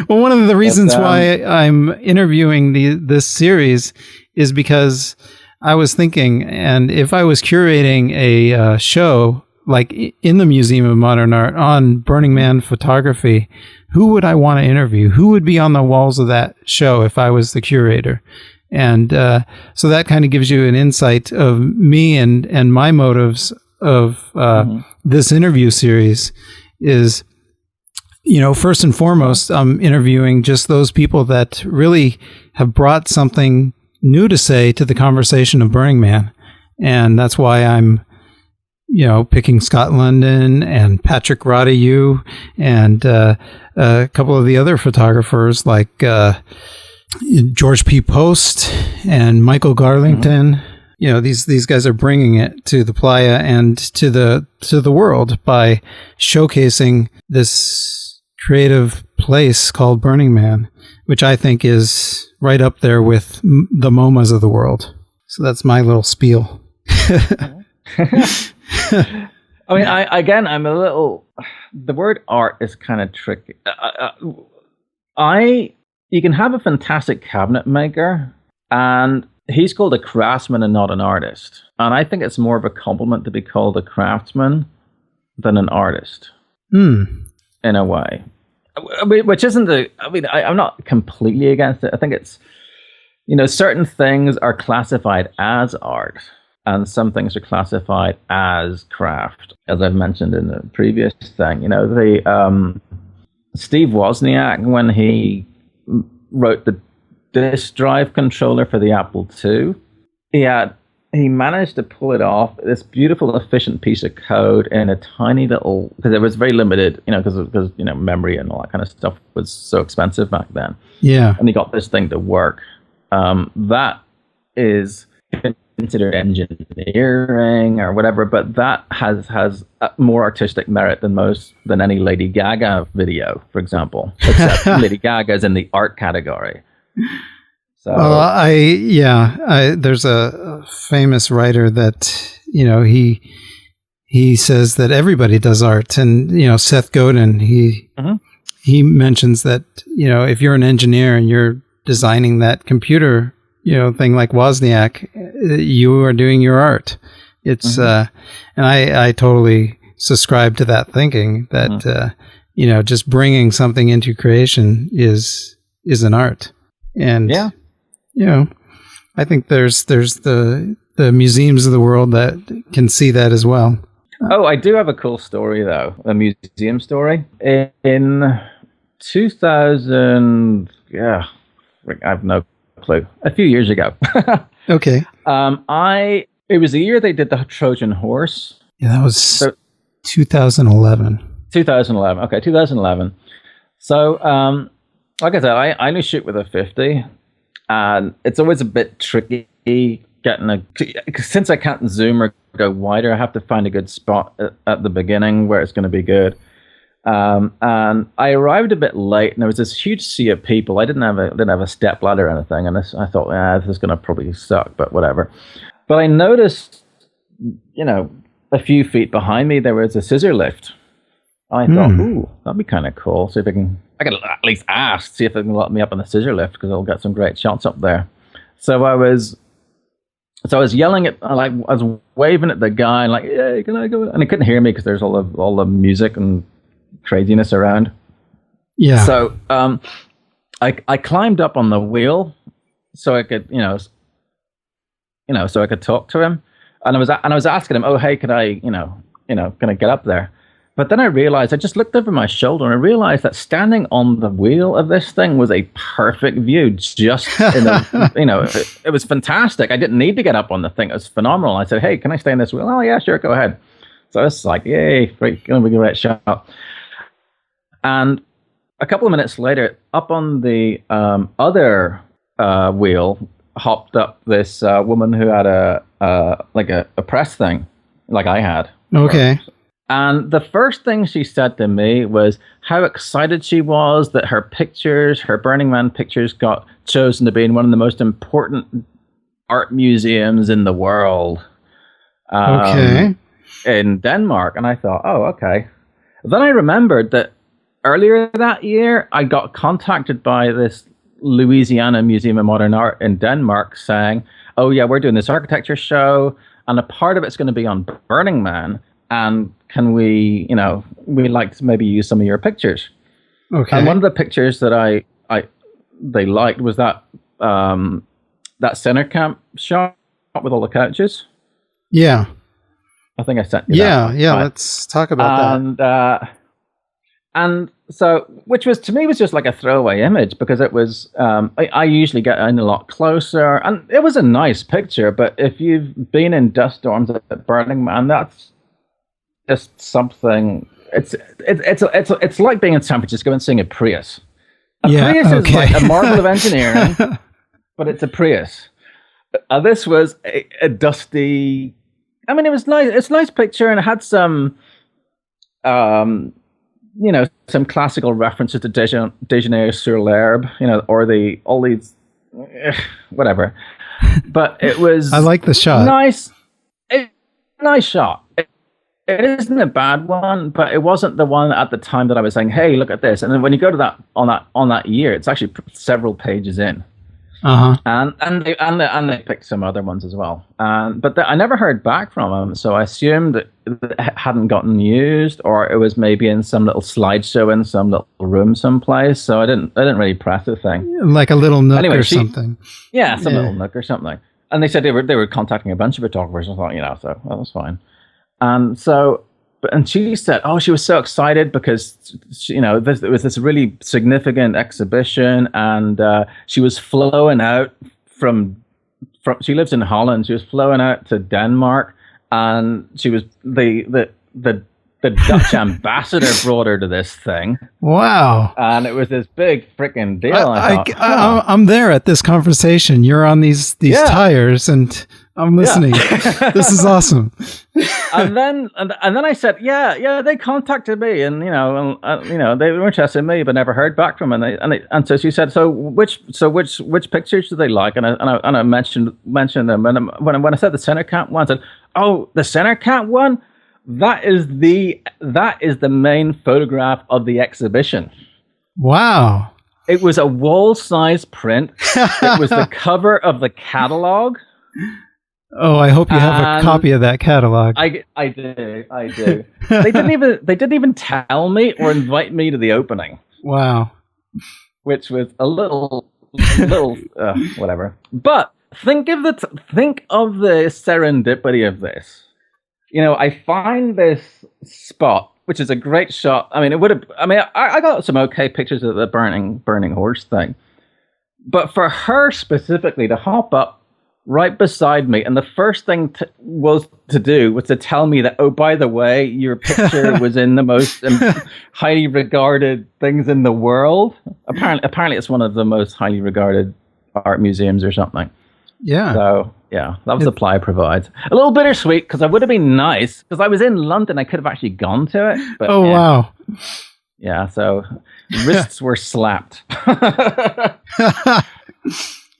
Well, one of the reasons why I'm interviewing this series is because I was thinking, and if I was curating a show like in the Museum of Modern Art on Burning Man photography, who would I want to interview? Who would be on the walls of that show if I was the curator? And so that kind of gives you an insight of me and my motives of this interview series is, first and foremost, I'm interviewing just those people that really have brought something new to say to the conversation of Burning Man. And that's why I'm picking Scott London and Patrick Roddie and a couple of the other photographers like George P. Post and Michael Garlington. These guys are bringing it to the playa and to the world by showcasing this creative place called Burning Man, which I think is right up there with the MoMAs of the world. So that's my little spiel. I mean, I'm a little. The word art is kind of tricky. You can have a fantastic cabinet maker, and he's called a craftsman and not an artist. And I think it's more of a compliment to be called a craftsman than an artist, in a way. Which isn't I'm not completely against it. I think it's, certain things are classified as art and some things are classified as craft, as I've mentioned in the previous thing. Steve Wozniak, when he wrote the disk drive controller for the Apple II, he managed to pull it off, this beautiful, efficient piece of code in a tiny little, because it was very limited, because memory and all that kind of stuff was so expensive back then. Yeah. And he got this thing to work. That is considered engineering or whatever, but that has more artistic merit than any Lady Gaga video, for example. Except Lady Gaga's in the art category. So, well, there's a famous writer that he says that everybody does art, and Seth Godin, he mentions that if you're an engineer and you're designing that computer thing like Wozniak, you are doing your art. It's and I totally subscribe to that thinking that just bringing something into creation is an art. And I think there's the museums of the world that can see that as well. Oh, I do have a cool story though, a museum story. In 2000, I have no clue. A few years ago. Okay. It was the year they did the Trojan Horse. Yeah, that was 2011. 2011. Okay, 2011. So, like I said, I only shoot with a 50, and it's always a bit tricky since I can't zoom or go wider, I have to find a good spot at the beginning where it's going to be good. And I arrived a bit late, and there was this huge sea of people. I didn't have a step ladder or anything, and I thought, this is going to probably suck, but whatever. But I noticed, a few feet behind me, there was a scissor lift. I thought, ooh, that'd be kind of cool. See if I can at least ask, see if they can let me up on the scissor lift, because I'll get some great shots up there. So I was yelling at, I was waving at the guy, like, yeah, can I go? And he couldn't hear me because there's all the music and craziness around. Yeah. So I climbed up on the wheel so I could, so I could talk to him. And I was asking him, oh, hey, could I, can I get up there? But then I realized, I just looked over my shoulder and I realized that standing on the wheel of this thing was a perfect view. Just in it was fantastic. I didn't need to get up on the thing. It was phenomenal. I said, hey, can I stay in this wheel? Oh, yeah, sure, go ahead. So I was like, yay, great, gonna be a great shot. And a couple of minutes later, up on the other wheel, hopped up this woman who had a press thing, like I had. Okay. And the first thing she said to me was how excited she was that her Burning Man pictures, got chosen to be in one of the most important art museums in the world. Okay. In Denmark. And I thought, oh, okay. Then I remembered that earlier that year, I got contacted by this Louisiana Museum of Modern Art in Denmark saying, oh, yeah, we're doing this architecture show, and a part of it's going to be on Burning Man. And can we, we'd like to maybe use some of your pictures. Okay. And one of the pictures that they liked was that center camp shot with all the couches. Yeah. I think I sent you that. Yeah. Let's talk about that. And so, which was, to me, was just like a throwaway image, because it was, I usually get in a lot closer, and it was a nice picture, but if you've been in dust storms at Burning Man, that's just something. It's like being in San Francisco and seeing a Prius. Prius is like a marvel of engineering, but it's a Prius. This was a dusty. I mean, it was nice. It's a nice picture, and it had some, some classical references to Déjeuner sur l'herbe, or all these, whatever. But it was. I like the shot. Nice shot. It isn't a bad one, but it wasn't the one at the time that I was saying, hey, look at this. And then when you go to that on that year, it's actually several pages in. They picked some other ones as well. But I never heard back from them, so I assumed that it hadn't gotten used, or it was maybe in some little slideshow in some little room someplace. So I didn't really press the thing, like a little nook or something. Yeah, some little nook or something. And they said they were contacting a bunch of photographers. I thought, so that was fine. And she said, she was so excited because it was this really significant exhibition, and she was flowing out from. She lives in Holland. She was flowing out to Denmark, and she was the Dutch ambassador brought her to this thing. Wow! And it was this big freaking deal. I'm there at this conversation. You're on these tires, and I'm listening. This is awesome. and then I said, they contacted me, and they were interested in me, but never heard back from them. And so she said, so which pictures do they like? And I mentioned them. And when I said the center camp one, I said, oh, the center camp one. That is the main photograph of the exhibition. Wow. It was a wall-size print. It was the cover of the catalog. Oh, I hope you have a copy of that catalog. I do. They didn't even tell me or invite me to the opening. Wow. Which was a little whatever. But think of the serendipity of this. I find this spot, which is a great shot. I mean, I got some okay pictures of the burning horse thing. But for her specifically to hop up right beside me, and the first thing was to tell me that, oh, by the way, your picture was in the most highly regarded things in the world. Apparently it's one of the most highly regarded art museums or something. Yeah. So, yeah, that was the Playa Provides. A little bittersweet, because I would have been nice, because I was in London. I could have actually gone to it. But, wow. Yeah, so wrists were slapped.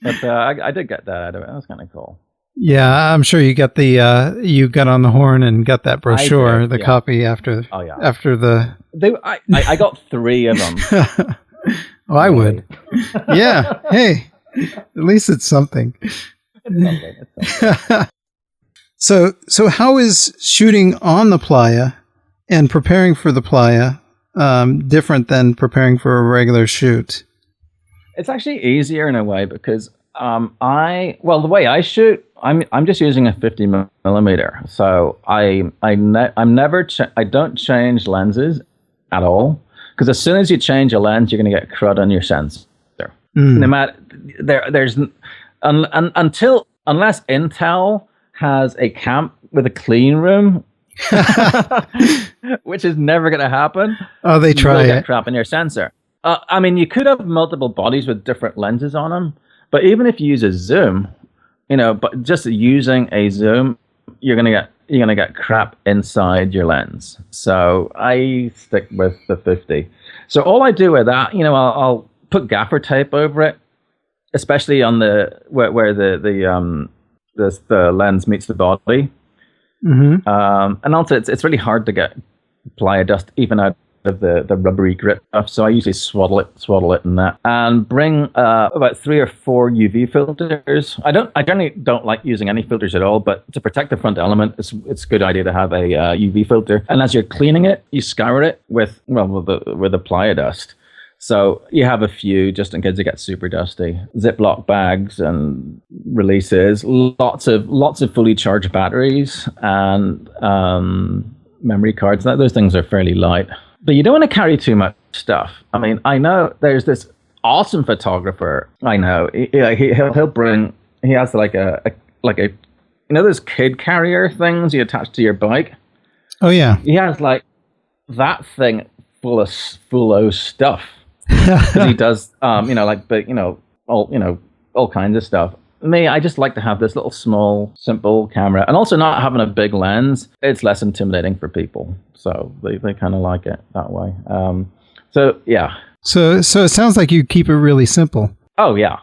But I did get that out of it. That was kind of cool. Yeah, I'm sure you got you got on the horn and got that brochure, copy after. Oh yeah. After the. I got 3 of them. Oh, I would. Yeah. Hey, at least it's something. It's something. So how is shooting on the playa and preparing for the playa different than preparing for a regular shoot? It's actually easier in a way because the way I shoot, I'm just using a 50 millimeter, so I don't change lenses at all, because as soon as you change a lens, you're going to get crud on your sensor. No matter unless Intel has a camp with a clean room, which is never going to happen. Oh, they try it. Get crap in your sensor. I mean, you could have multiple bodies with different lenses on them, but even if you use a zoom, but just using a zoom, you're gonna get crap inside your lens. So I stick with the 50. So all I do with that, I'll put gaffer tape over it, especially on where the lens meets the body. Mm-hmm. And also, it's really hard to get playa dust even out of the rubbery grip stuff, so I usually swaddle it in that, and bring about 3 or 4 UV filters. I generally don't like using any filters at all, but to protect the front element, it's a good idea to have a UV filter. And as you're cleaning it, you scour it with the playa dust. So you have a few just in case it gets super dusty. Ziploc bags and releases, lots of fully charged batteries and memory cards. Those things are fairly light. But you don't want to carry too much stuff. I mean, I know there's this awesome photographer. I know he'll bring. He has like a those kid carrier things you attach to your bike. Oh yeah. He has like that thing full of stuff. He does all kinds of stuff. Me, I just like to have this little small, simple camera, and also not having a big lens. It's less intimidating for people, so they kind of like it that way. So yeah. So it sounds like you keep it really simple. Oh yeah.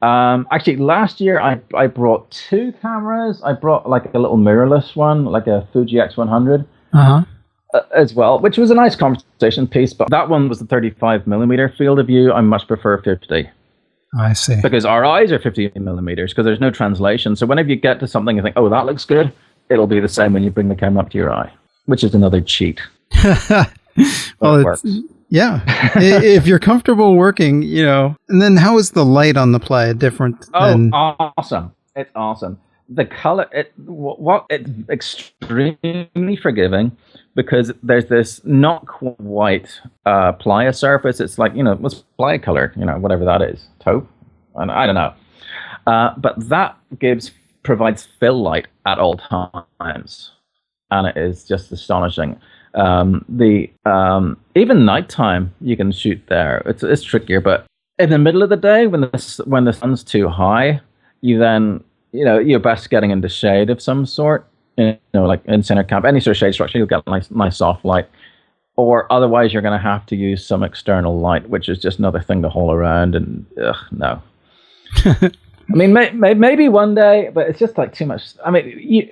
Actually, last year I brought 2 cameras. I brought like a little mirrorless one, like a Fuji X100. As well, which was a nice conversation piece, but that one was a 35 millimeter field of view. I much prefer 50. I see. Because our eyes are 50 millimeters because there's no translation. So whenever you get to something, you think, oh, that looks good. It'll be the same when you bring the camera up to your eye, which is another cheat. Well, it works. Yeah. If you're comfortable working, and then how is the light on the Playa different? Awesome. It's awesome. The color, it's extremely forgiving because there's this not quite Playa surface. It's like, what's Playa color, whatever that is, taupe? And I don't know. But that provides fill light at all times. And it is just astonishing. Even nighttime you can shoot there. It's trickier, but in the middle of the day when the sun's too high, you then you're best getting into shade of some sort. Like in center camp, any sort of shade structure, you'll get nice soft light. Or otherwise, you're going to have to use some external light, which is just another thing to haul around. And no. I mean, maybe one day, but it's just like too much. I mean,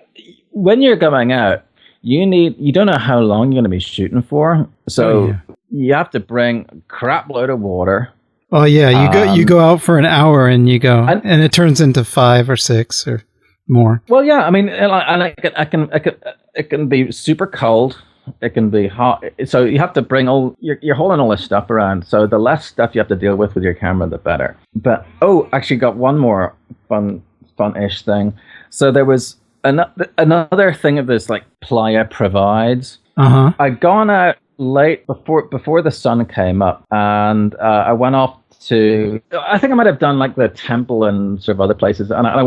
when you're going out, you don't know how long you're going to be shooting for, so you have to bring a crap load of water. Oh yeah, you go out for an hour and and it turns into 5 or 6 or more. Well, yeah, I mean, it can be super cold. It can be hot. So you have to bring you're hauling all this stuff around. So the less stuff you have to deal with your camera, the better. But actually, got one more fun-ish thing. So there was another thing of this, like Playa Provides. I'd gone out late before the sun came up, and I went off to, I think I might have done like the temple and sort of other places, and I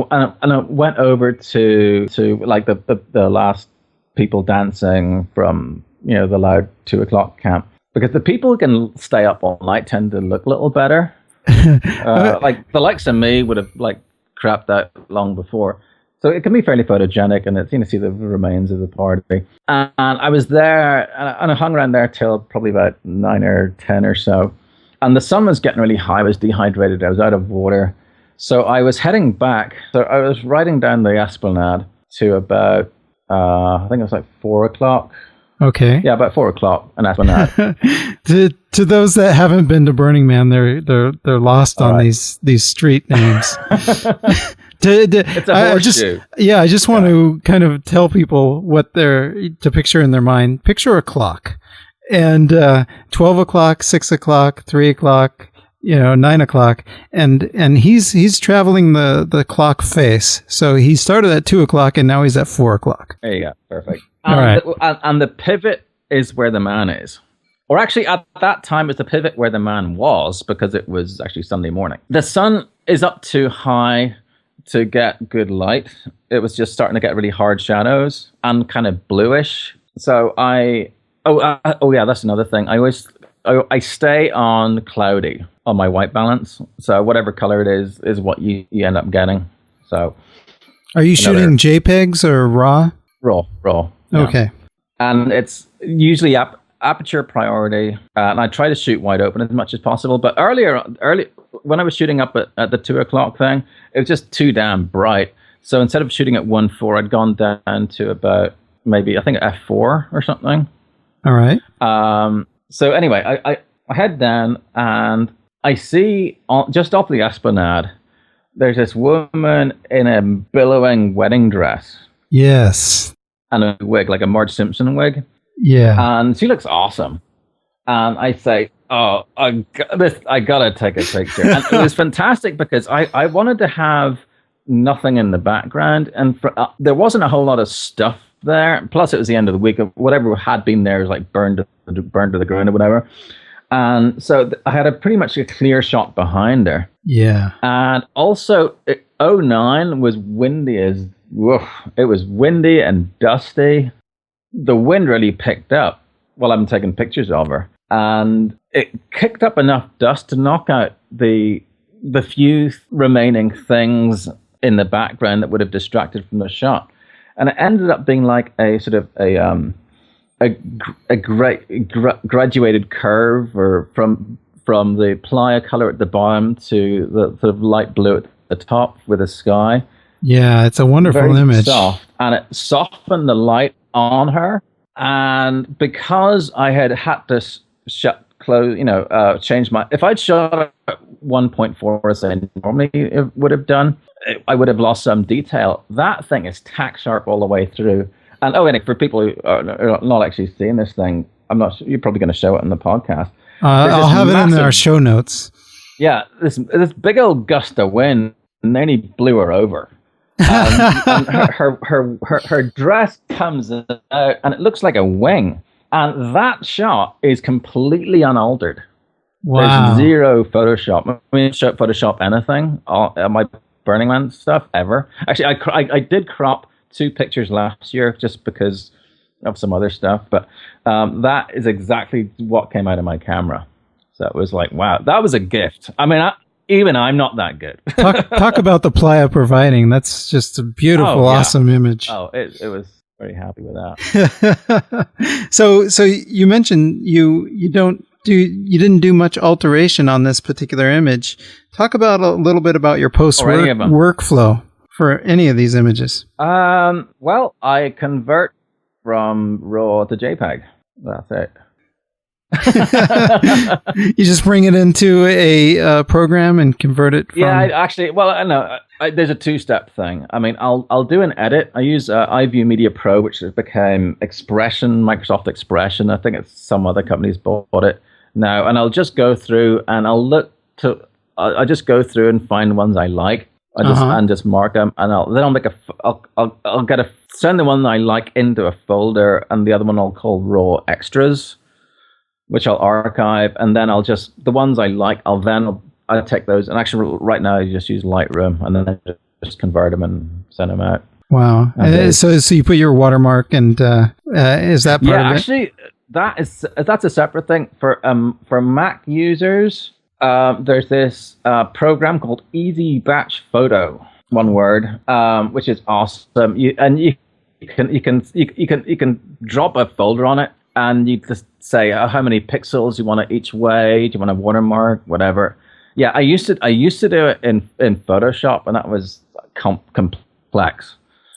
went over to like the last people dancing from the loud 2 o'clock camp, because the people who can stay up all night tend to look a little better. Like the likes of me would have like crapped out long before. So it can be fairly photogenic, and it's to see the remains of the party. And I was there, and I hung around there till probably about 9 or 10 or so. And the sun was getting really high. I was dehydrated. I was out of water. So I was heading back. So I was riding down the Esplanade to about, I think it was like 4 o'clock. Okay. Yeah, about 4 o'clock on Esplanade. To those that haven't been to Burning Man, they're lost on these street names. It's a horseshoe. I just want to kind of tell people what to picture in their mind. Picture a clock, and 12 o'clock, 6 o'clock, 3 o'clock, 9 o'clock, and he's traveling the clock face. So he started at 2 o'clock, and now he's at 4 o'clock. There you go, perfect. All right, and the pivot is where the man is. Or actually, at that time, it's the pivot where the man was, because it was actually Sunday morning. The sun is up too high to get good light. It was just starting to get really hard shadows and kind of bluish. So that's another thing. I stay on cloudy on my white balance. So whatever color it is what you end up getting. So are you shooting JPEGs or RAW? Raw. Yeah. Okay. And it's usually aperture priority, and I try to shoot wide open as much as possible. But early when I was shooting up at the 2 o'clock thing, it was just too damn bright. So instead of shooting at 1.4, I'd gone down to about maybe, I think, f4 or something. All right. So anyway, I head down and I see just off the Esplanade, there's this woman in a billowing wedding dress. Yes. And a wig, like a Marge Simpson wig. Yeah. And she looks awesome. And I say, I gotta take a picture. And it was fantastic because I wanted to have nothing in the background, and there wasn't a whole lot of stuff there. Plus, it was the end of the week. Whatever had been there was like burned to the ground or whatever. And so I had pretty much a clear shot behind her. Yeah. And also, 09 was windy as woof. It was windy and dusty. The wind really picked up while I'm taking pictures of her, and it kicked up enough dust to knock out the few remaining things in the background that would have distracted from the shot. And it ended up being like a sort of a graduated curve, or from the Playa color at the bottom to the sort of light blue at the top with the sky. Yeah, it's a wonderful Very image. Soft, and it softened the light on her. And because I had to close, change my, if I'd shot 1.4 as I normally would have done, I would have lost some detail. That thing is tack sharp all the way through. And for people who are not actually seeing this thing, I'm not sure, you're probably going to show it in the podcast. I'll have it in our show notes. Yeah, this big old gust of wind nearly blew her over. And her dress comes out and it looks like a wing. And that shot is completely unaltered. Wow. There's zero Photoshop. I mean, Photoshop anything on my Burning Man stuff ever. Actually, I did crop 2 pictures last year just because of some other stuff. But that is exactly what came out of my camera. So it was like, wow, that was a gift. I mean, I'm not that good. talk about the Playa Providing. That's just a beautiful, awesome image. Oh, it was very happy with that. So you mentioned you didn't do much alteration on this particular image. Talk about a little bit about your post-work workflow for any of these images. Well, I convert from RAW to JPEG. That's it. You just bring it into a program and convert it from... there's a 2-step thing. I mean, I'll do an edit. I use iView Media Pro, which became Microsoft Expression. I think it's some other companies bought it now. And I'll just go through and I just go through and find ones I like. And just mark them, and I'll send the one I like into a folder, and the other one I'll call raw extras, which I'll archive, and then the ones I like, I'll take those, and actually right now I just use Lightroom, and then I just convert them and send them out. Wow! So you put your watermark, and is that part of it? Yeah, actually, that's a separate thing for Mac users. There's this program called Easy Batch Photo, one word, which is awesome. You can drop a folder on it, and you just say how many pixels you want it each way. Do you want a watermark, whatever? Yeah, I used to do it in Photoshop, and that was complex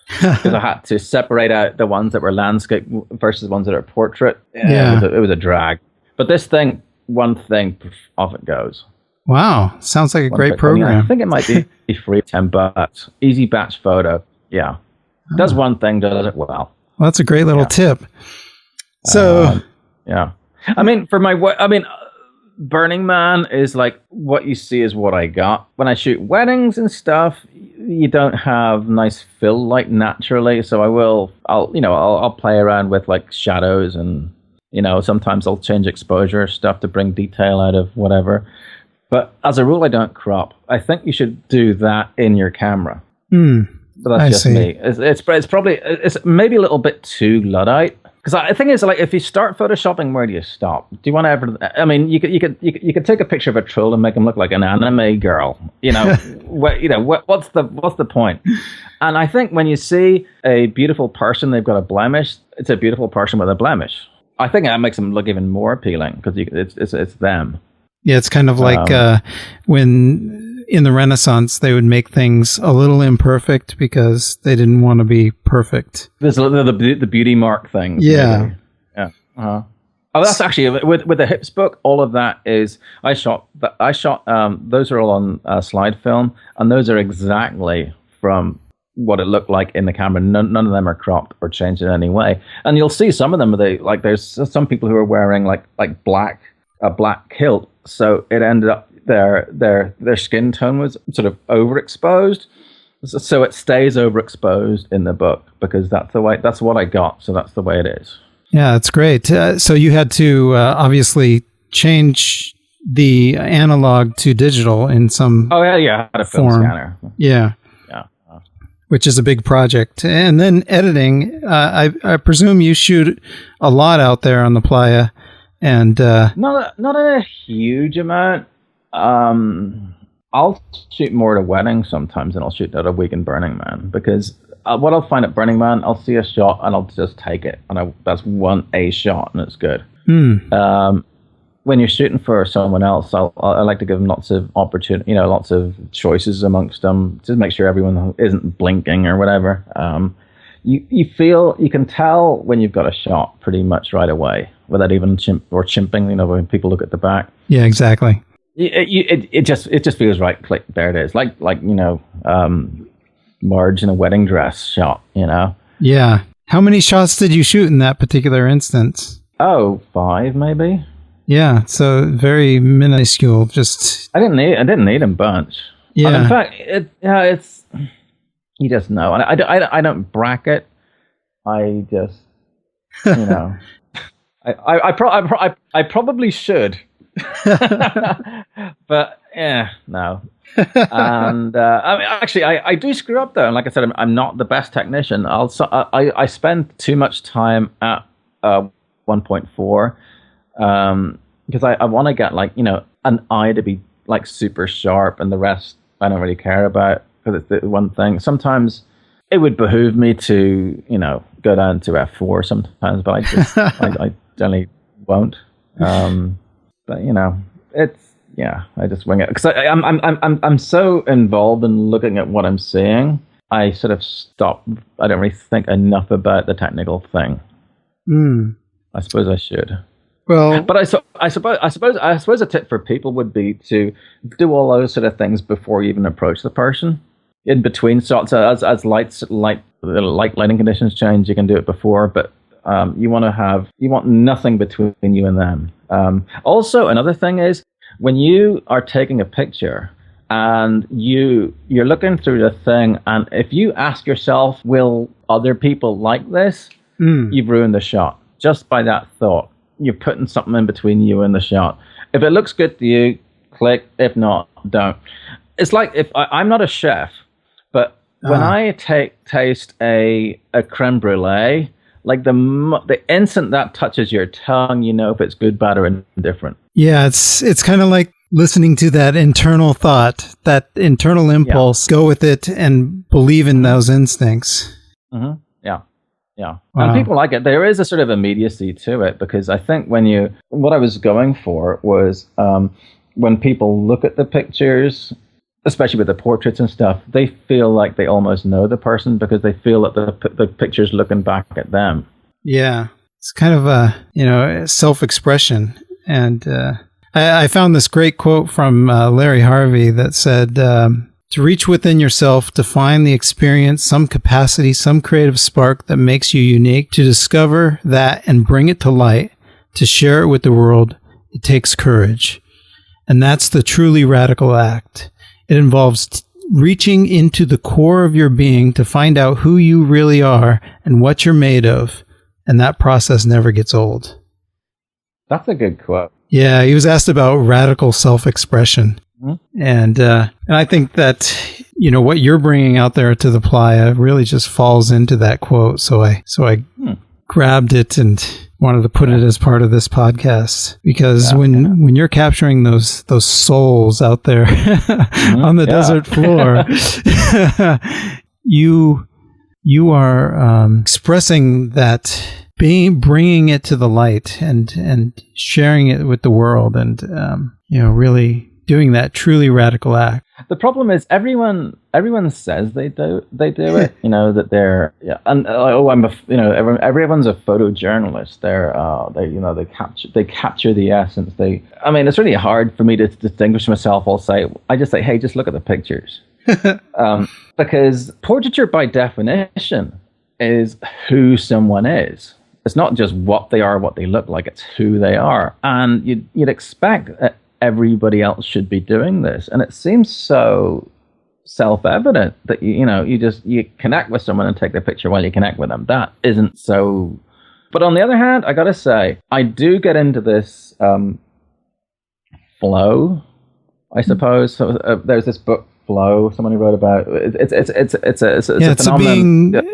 because I had to separate out the ones that were landscape versus the ones that are portrait. Yeah. It was a drag. But this thing. One thing, off it goes. Wow, sounds like a great program. I think it might be free, $10. Easy Batch Photo. Yeah, does one thing, does it well. Well, that's a great little tip. So, yeah, I mean, Burning Man is like what you see is what I got. When I shoot weddings and stuff, you don't have nice fill light naturally, so I'll play around with like shadows and. Sometimes I'll change exposure stuff to bring detail out of whatever. But as a rule, I don't crop. I think you should do that in your camera. But that's me. It's maybe a little bit too Luddite. Because I think it's like if you start photoshopping, where do you stop? Do you want to ever? I mean, you could take a picture of a troll and make him look like an anime girl. What's the point? And I think when you see a beautiful person, they've got a blemish. It's a beautiful person with a blemish. I think that makes them look even more appealing because it's them. Yeah, it's kind of like when in the Renaissance they would make things a little imperfect because they didn't want to be perfect. There's the beauty mark thing. Yeah. Maybe. Yeah. Oh, that's actually with the Hips book. All of that is I shot. Those are all on slide film, and those are exactly from what it looked like in the camera. None of them are cropped or changed in any way. And you'll see some of them. There's some people who are wearing like a black kilt, so it ended up their skin tone was sort of overexposed. So it stays overexposed in the book because that's what I got. So that's the way it is. Yeah, that's great. So you had to obviously change the analog to digital in some. Oh yeah, I had a film scanner. Yeah. Which is a big project. And then editing, I presume you shoot a lot out there on the Playa. And not a huge amount. I'll shoot more at a wedding sometimes than I'll shoot at a week in Burning Man. Because what I'll find at Burning Man, I'll see a shot and I'll just take it. And that's a shot and it's good. When you're shooting for someone else, I like to give them lots of opportunity, lots of choices amongst them, to make sure everyone isn't blinking or whatever. You can tell when you've got a shot pretty much right away without even chimping. When people look at the back. Yeah, exactly. it just feels right. Click, there it is. Like Marge in a wedding dress shot. Yeah. How many shots did you shoot in that particular instance? Oh, 5 maybe. Yeah, so very minuscule. Just I didn't need a bunch. Yeah. And in fact, it's you just know. And I don't bracket. I just I probably should. But yeah, no. And actually, I do screw up though. And like I said, I'm not the best technician. I spend too much time at 1.4 because I want to get an eye to be super sharp, and the rest I don't really care about because it's the one thing. Sometimes it would behoove me to go down to f4 sometimes, but I just I generally won't. But it's I just wing it because I'm so involved in looking at what I'm seeing. I sort of stop. I don't really think enough about the technical thing. I suppose I should. Well, but I suppose a tip for people would be to do all those sort of things before you even approach the person. In between shots, as lighting conditions change, you can do it before, but you want nothing between you and them. Also, another thing is when you are taking a picture and you're looking through the thing, and if you ask yourself, will other people like this? You've ruined the shot just by that thought. You're putting something in between you and the shot. If it looks good to you, click. If not, don't. It's like if I'm not a chef, but when I taste a creme brulee, like the instant that touches your tongue, you know if it's good, bad, or indifferent. Yeah, it's kind of like listening to that internal thought, that internal impulse. Go with it and believe in those instincts. Mm-hmm. Yeah. Wow. And people like it. There is a sort of immediacy to it because I think what I was going for was when people look at the pictures, especially with the portraits and stuff, they feel like they almost know the person because they feel that the picture's looking back at them. Yeah. It's kind of a self-expression. And I found this great quote from Larry Harvey that said, to reach within yourself, to find the experience, some capacity, some creative spark that makes you unique, to discover that and bring it to light, to share it with the world, it takes courage. And that's the truly radical act. It involves reaching into the core of your being to find out who you really are and what you're made of. And that process never gets old. That's a good quote. Yeah, he was asked about radical self-expression. Mm-hmm. And I think that, what you're bringing out there to the playa really just falls into that quote. So I grabbed it and wanted to put it as part of this podcast because when you're capturing those souls out there on the desert floor, you are expressing that, bringing it to the light and sharing it with the world, and really doing that truly radical act. The problem is everyone says they do it. That they're everyone's a photojournalist. They capture the essence. It's really hard for me to distinguish myself. I just say, hey, just look at the pictures, because portraiture by definition is who someone is. It's not just what they are, what they look like. It's who they are, and you'd expect that everybody else should be doing this, and it seems so self-evident that you connect with someone and take their picture while you connect with them. That isn't so. But on the other hand, I gotta say, I do get into this flow, I suppose. So, there's this book, Flow, someone who wrote about it's a phenomenon.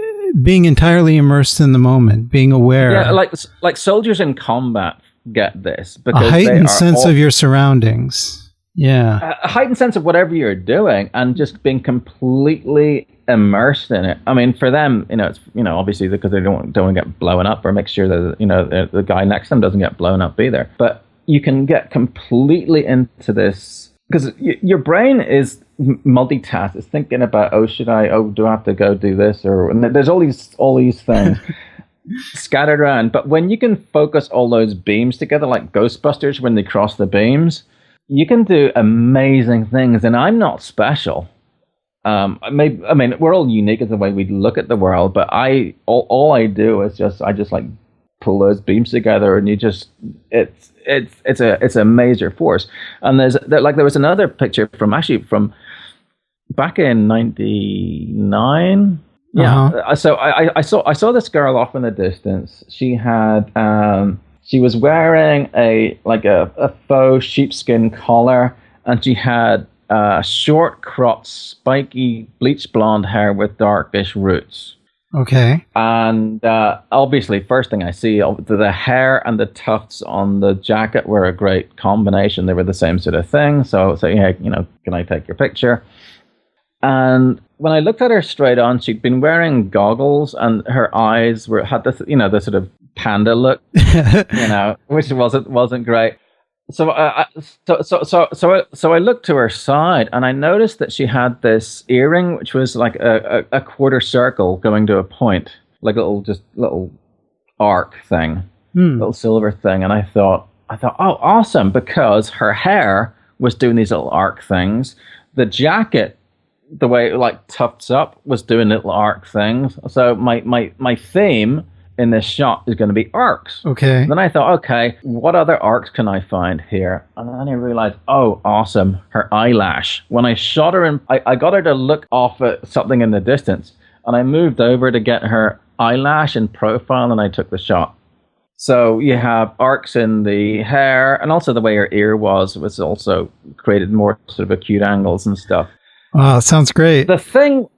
Being entirely immersed in the moment, being aware. Yeah, like soldiers in combat get this because a heightened sense of your surroundings. Yeah, a heightened sense of whatever you're doing and just being completely immersed in it. For them, it's obviously because they don't want to get blown up, or make sure that the guy next to them doesn't get blown up either. But you can get completely into this because your brain is multitask. It's thinking about, do I have to go do this, and there's all these things scattered around. But when you can focus all those beams together, like Ghostbusters when they cross the beams, you can do amazing things, and I'm not special. I mean, we're all unique in the way we look at the world, but all I do is I just like pull those beams together, and it's a major force. And there was another picture from back in '99. Yeah. Uh-huh. So I saw this girl off in the distance. She was wearing a faux sheepskin collar, and she had short cropped, spiky, bleach blonde hair with darkish roots. Okay. And obviously, first thing I see, the hair and the tufts on the jacket were a great combination. They were the same sort of thing. So yeah, can I take your picture? And when I looked at her straight on, she'd been wearing goggles, and her eyes had this, the sort of panda look, which wasn't great. So I looked to her side, and I noticed that she had this earring, which was like a quarter circle going to a point, like a little arc thing, little silver thing. And I thought, oh, awesome, because her hair was doing these little arc things. The jacket, the way it like tufts up, was doing little arc things. So my theme in this shot is going to be arcs. Okay. And then I thought, okay, what other arcs can I find here? And then I realized, oh, awesome, her eyelash. When I shot her, I got her to look off at something in the distance, and I moved over to get her eyelash in profile, and I took the shot. So you have arcs in the hair, and also the way her ear was also created more sort of acute angles and stuff. Wow, sounds great. The thing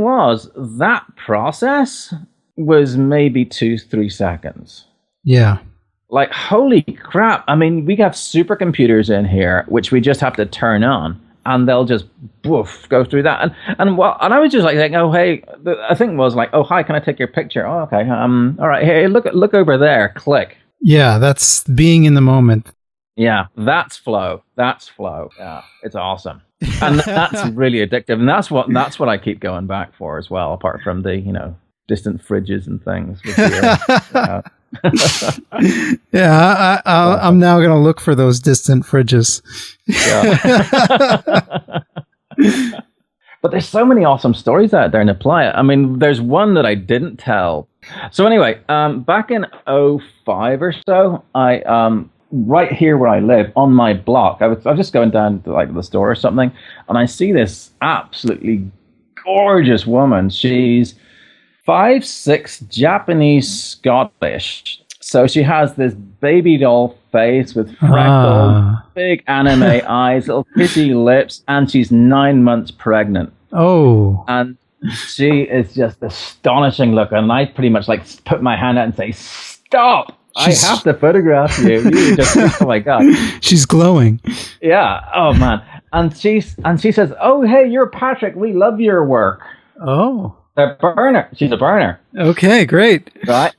was, that process was maybe 2-3 seconds. Yeah. Like, holy crap. I mean, we have supercomputers in here, which we just have to turn on, and they'll just go through that. And I was just like thinking, oh, hey, I think it was like, oh, hi, can I take your picture? Oh, okay. All right. Hey, look over there. Click. Yeah, that's being in the moment. Yeah, that's flow. Yeah, it's awesome. And that's really addictive. And that's what I keep going back for as well, apart from the, distant fridges and things. Yeah, I'm now going to look for those distant fridges. Yeah. But there's so many awesome stories out there in the playa. I mean, there's one that I didn't tell. So anyway, back in 2005 or so, I right here where I live on my block, I was just going down to like the store or something, and I see this absolutely gorgeous woman. She's 5'6", Japanese Scottish. So she has this baby doll face with freckles, big anime eyes, little kitty lips, and she's 9 months pregnant. Oh. And she is just astonishing looking. And I pretty much like put my hand out and say, stop! I have to photograph you. You just, oh my God. She's glowing. Yeah. Oh man. And she says, oh, hey, you're Patrick. We love your work. Oh. A burner. She's a burner. Okay, great. Right.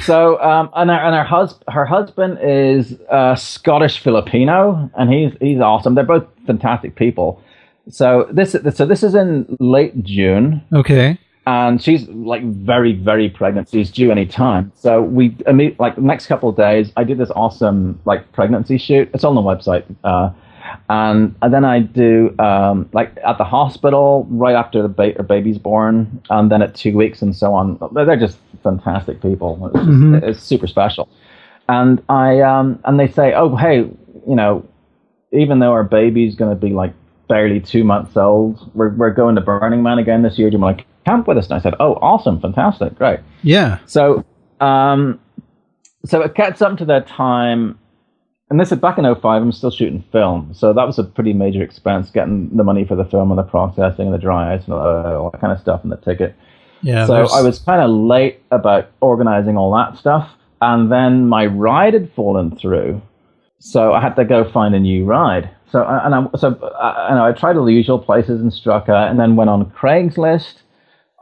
So, and her husband is Scottish Filipino, and he's awesome. They're both fantastic people. So this is in late June. Okay. And she's like very, very pregnant. She's due any time. So we like the next couple of days, I did this awesome like pregnancy shoot. It's on the website. And then I do like at the hospital right after her baby's born, and then at 2 weeks and so on. They're just fantastic people. It's super special. And and they say, oh, hey, even though our baby's going to be like barely 2 months old, we're going to Burning Man again this year. Do you want to camp with us? And I said, oh, awesome, fantastic, great. Yeah. So it gets up to that time. And this is back in 2005, I'm still shooting film. So that was a pretty major expense, getting the money for the film and the processing and the dry ice and all that kind of stuff and the ticket. Yeah. So I was kind of late about organizing all that stuff. And then my ride had fallen through. So I had to go find a new ride. So I tried all the usual places and struck out, and then went on Craigslist.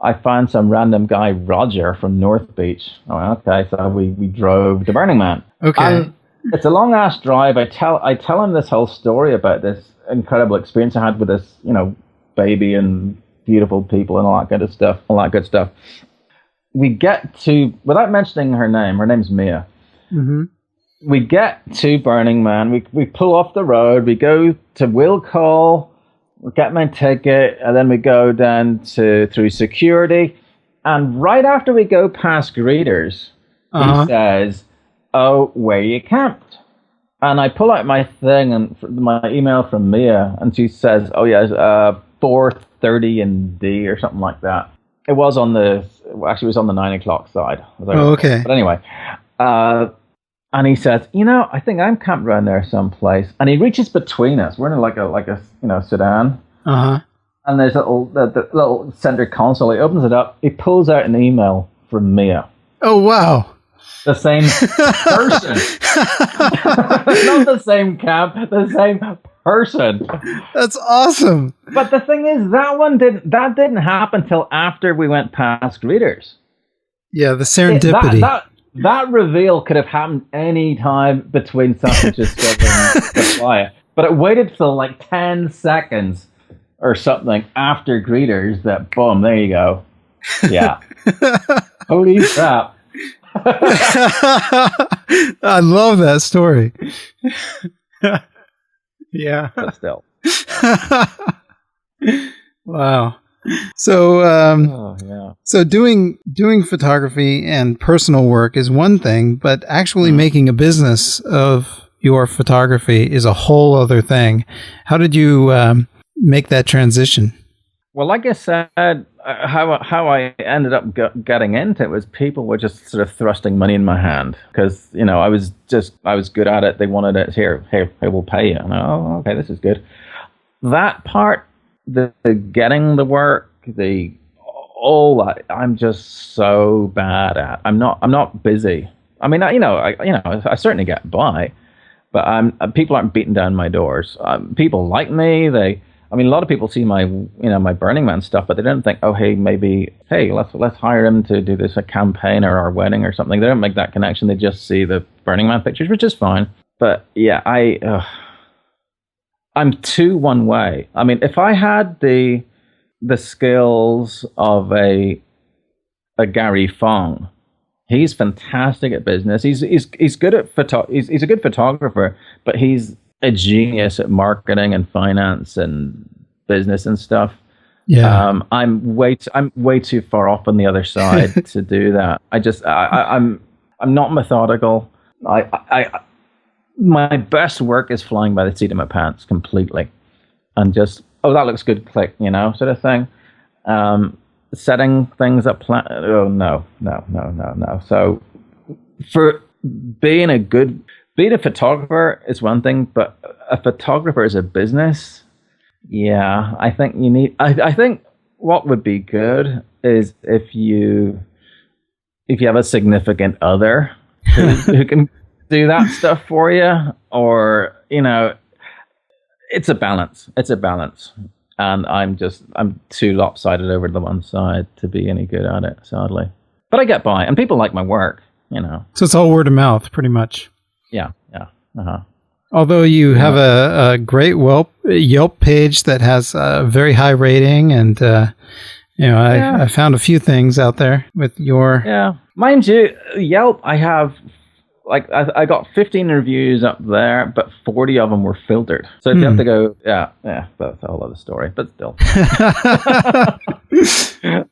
I found some random guy, Roger, from North Beach. Oh, okay. So we drove to Burning Man. Okay. And it's a long ass drive. I tell him this whole story about this incredible experience I had with this, baby and beautiful people and all that good stuff. We get to, without mentioning her name's Mia. Mm-hmm. we get to Burning Man. We pull off the road. We go to Will Call. We get my ticket, and then we go down through security. And right after we go past greeters, he says, "Oh, where you camped?" And I pull out my thing and my email from Mia, and she says, "Oh yeah, 4:30 in D or something like that." It was on the 9 o'clock side. Okay. But anyway, and he says, I think I'm camped around there someplace. And he reaches between us. We're in like a sedan. And there's the little center console. He opens it up. He pulls out an email from Mia. Oh wow. The same person. Not the same camp, the same person. That's awesome. But the thing is, that didn't happen till after we went past greeters. Yeah, the serendipity. That reveal could have happened any time between San Francisco and the Playa. But it waited till like 10 seconds or something after greeters that, boom, there you go. Yeah. Holy crap. I love that story. Yeah. But still. Wow. So, so doing photography and personal work is one thing, but actually making a business of your photography is a whole other thing. How did you make that transition? Well, like I said, how I ended up getting into it was people were just sort of thrusting money in my hand because I was good at it. They wanted it. Here, we'll pay you. And okay, this is good. That part, the getting the work, all that, I'm just so bad at. I'm not busy. I mean, I certainly get by, but people aren't beating down my doors. People like me. A lot of people see my Burning Man stuff, but they don't think, let's hire him to do this, a campaign or our wedding or something. They don't make that connection. They just see the Burning Man pictures, which is fine. But yeah, I'm too one way. I mean, if I had the skills of a Gary Fong, he's fantastic at business. He's good at he's a good photographer, but he's a genius at marketing and finance and business and stuff. Yeah. I'm way too far off on the other side to do that. I'm not methodical. My best work is flying by the seat of my pants completely, and just that looks good, click, sort of thing. Setting things up, no. So for being a photographer is one thing, but a photographer is a business. Yeah, I think you need. I think what would be good is if you have a significant other who can do that stuff for you, or it's a balance. It's a balance, and I'm too lopsided over to the one side to be any good at it, sadly. But I get by, and people like my work. So it's all word of mouth, pretty much. Yeah. Although you have a great Yelp page that has a very high rating, and I found a few things out there with your. Yeah, mind you, Yelp. I have I got 15 reviews up there, but 40 of them were filtered. So if you have to go, that's a whole other story. But still,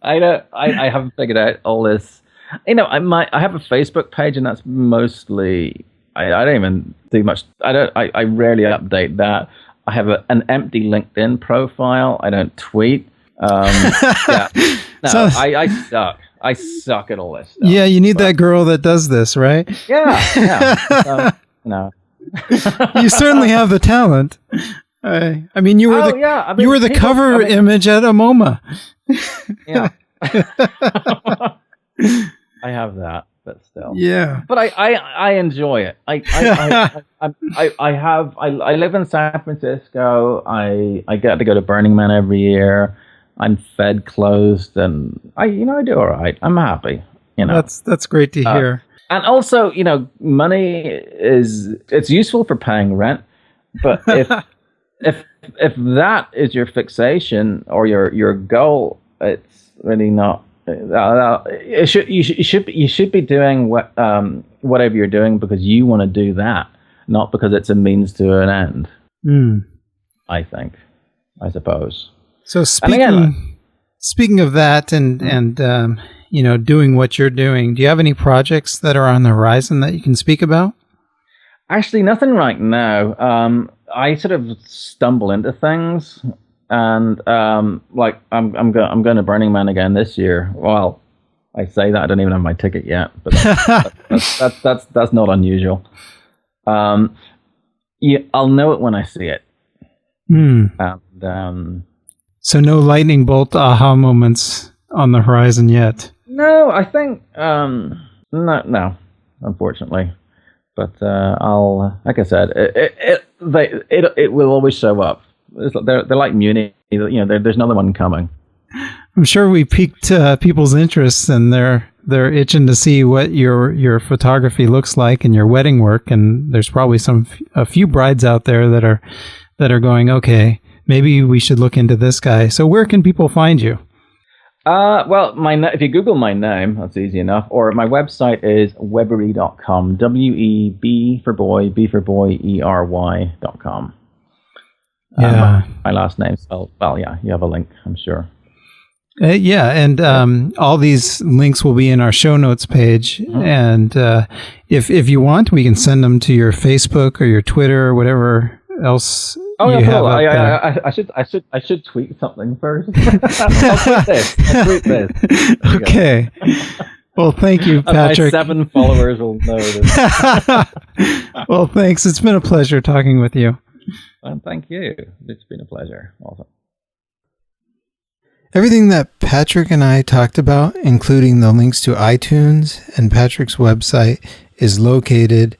I haven't figured out all this. I have a Facebook page, and that's mostly. I don't even do much. I rarely update that. I have an empty LinkedIn profile. I don't tweet. I suck. I suck at all this stuff. Yeah, you need that girl that does this, right? Yeah. No. You certainly have the talent. I mean, you were the cover image at a MoMA. Yeah. I have that. But still, yeah. But I enjoy it. I live in San Francisco. I get to go to Burning Man every year. I'm fed, closed, and I do all right. I'm happy. That's great to hear. And also, money it's useful for paying rent. But if that is your fixation or your goal, it's really not. you should be doing whatever you're doing because you want to do that, not because it's a means to an end. I suppose. So speaking of that, and doing what you're doing, do you have any projects that are on the horizon that you can speak about? Actually, nothing right now. I sort of stumble into things, and I'm going to Burning Man again this year. Well, I say that I don't even have my ticket yet, but that's not unusual. I'll know it when I see it. And so no lightning bolt aha moments on the horizon yet. No, I think no, unfortunately. But I'll, like I said, it will always show up. They're like Munich, there's another one coming. I'm sure we piqued people's interests, and they're itching to see what your photography looks like and your wedding work. And there's probably a few brides out there that are going, okay, maybe we should look into this guy. So where can people find you? Well, if you Google my name, that's easy enough. Or my website is webbery.com. WEB for boy, B for boy, ERY.com. Yeah. My last name spelled, well, yeah, you have a link, I'm sure. And all these links will be in our show notes page. Mm-hmm. And if you want, we can send them to your Facebook or your Twitter or whatever else. Oh, you have I should tweet something first. I'll tweet this. Okay. Well, thank you, Patrick. My 7 followers will know this. Well, thanks. It's been a pleasure talking with you. And thank you. It's been a pleasure. Also. Everything that Patrick and I talked about, including the links to iTunes and Patrick's website, is located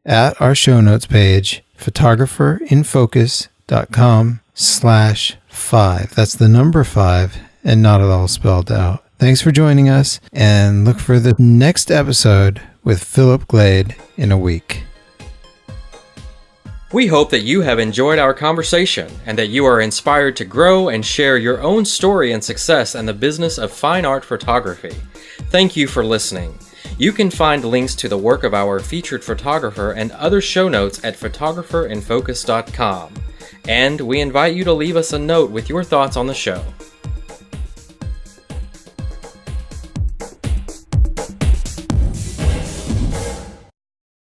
at our show notes page, photographerinfocus.com/5. That's the number 5 and not at all spelled out. Thanks for joining us, and look for the next episode with Philip Glade in a week. We hope that you have enjoyed our conversation and that you are inspired to grow and share your own story and success in the business of fine art photography. Thank you for listening. You can find links to the work of our featured photographer and other show notes at photographerinfocus.com. And we invite you to leave us a note with your thoughts on the show.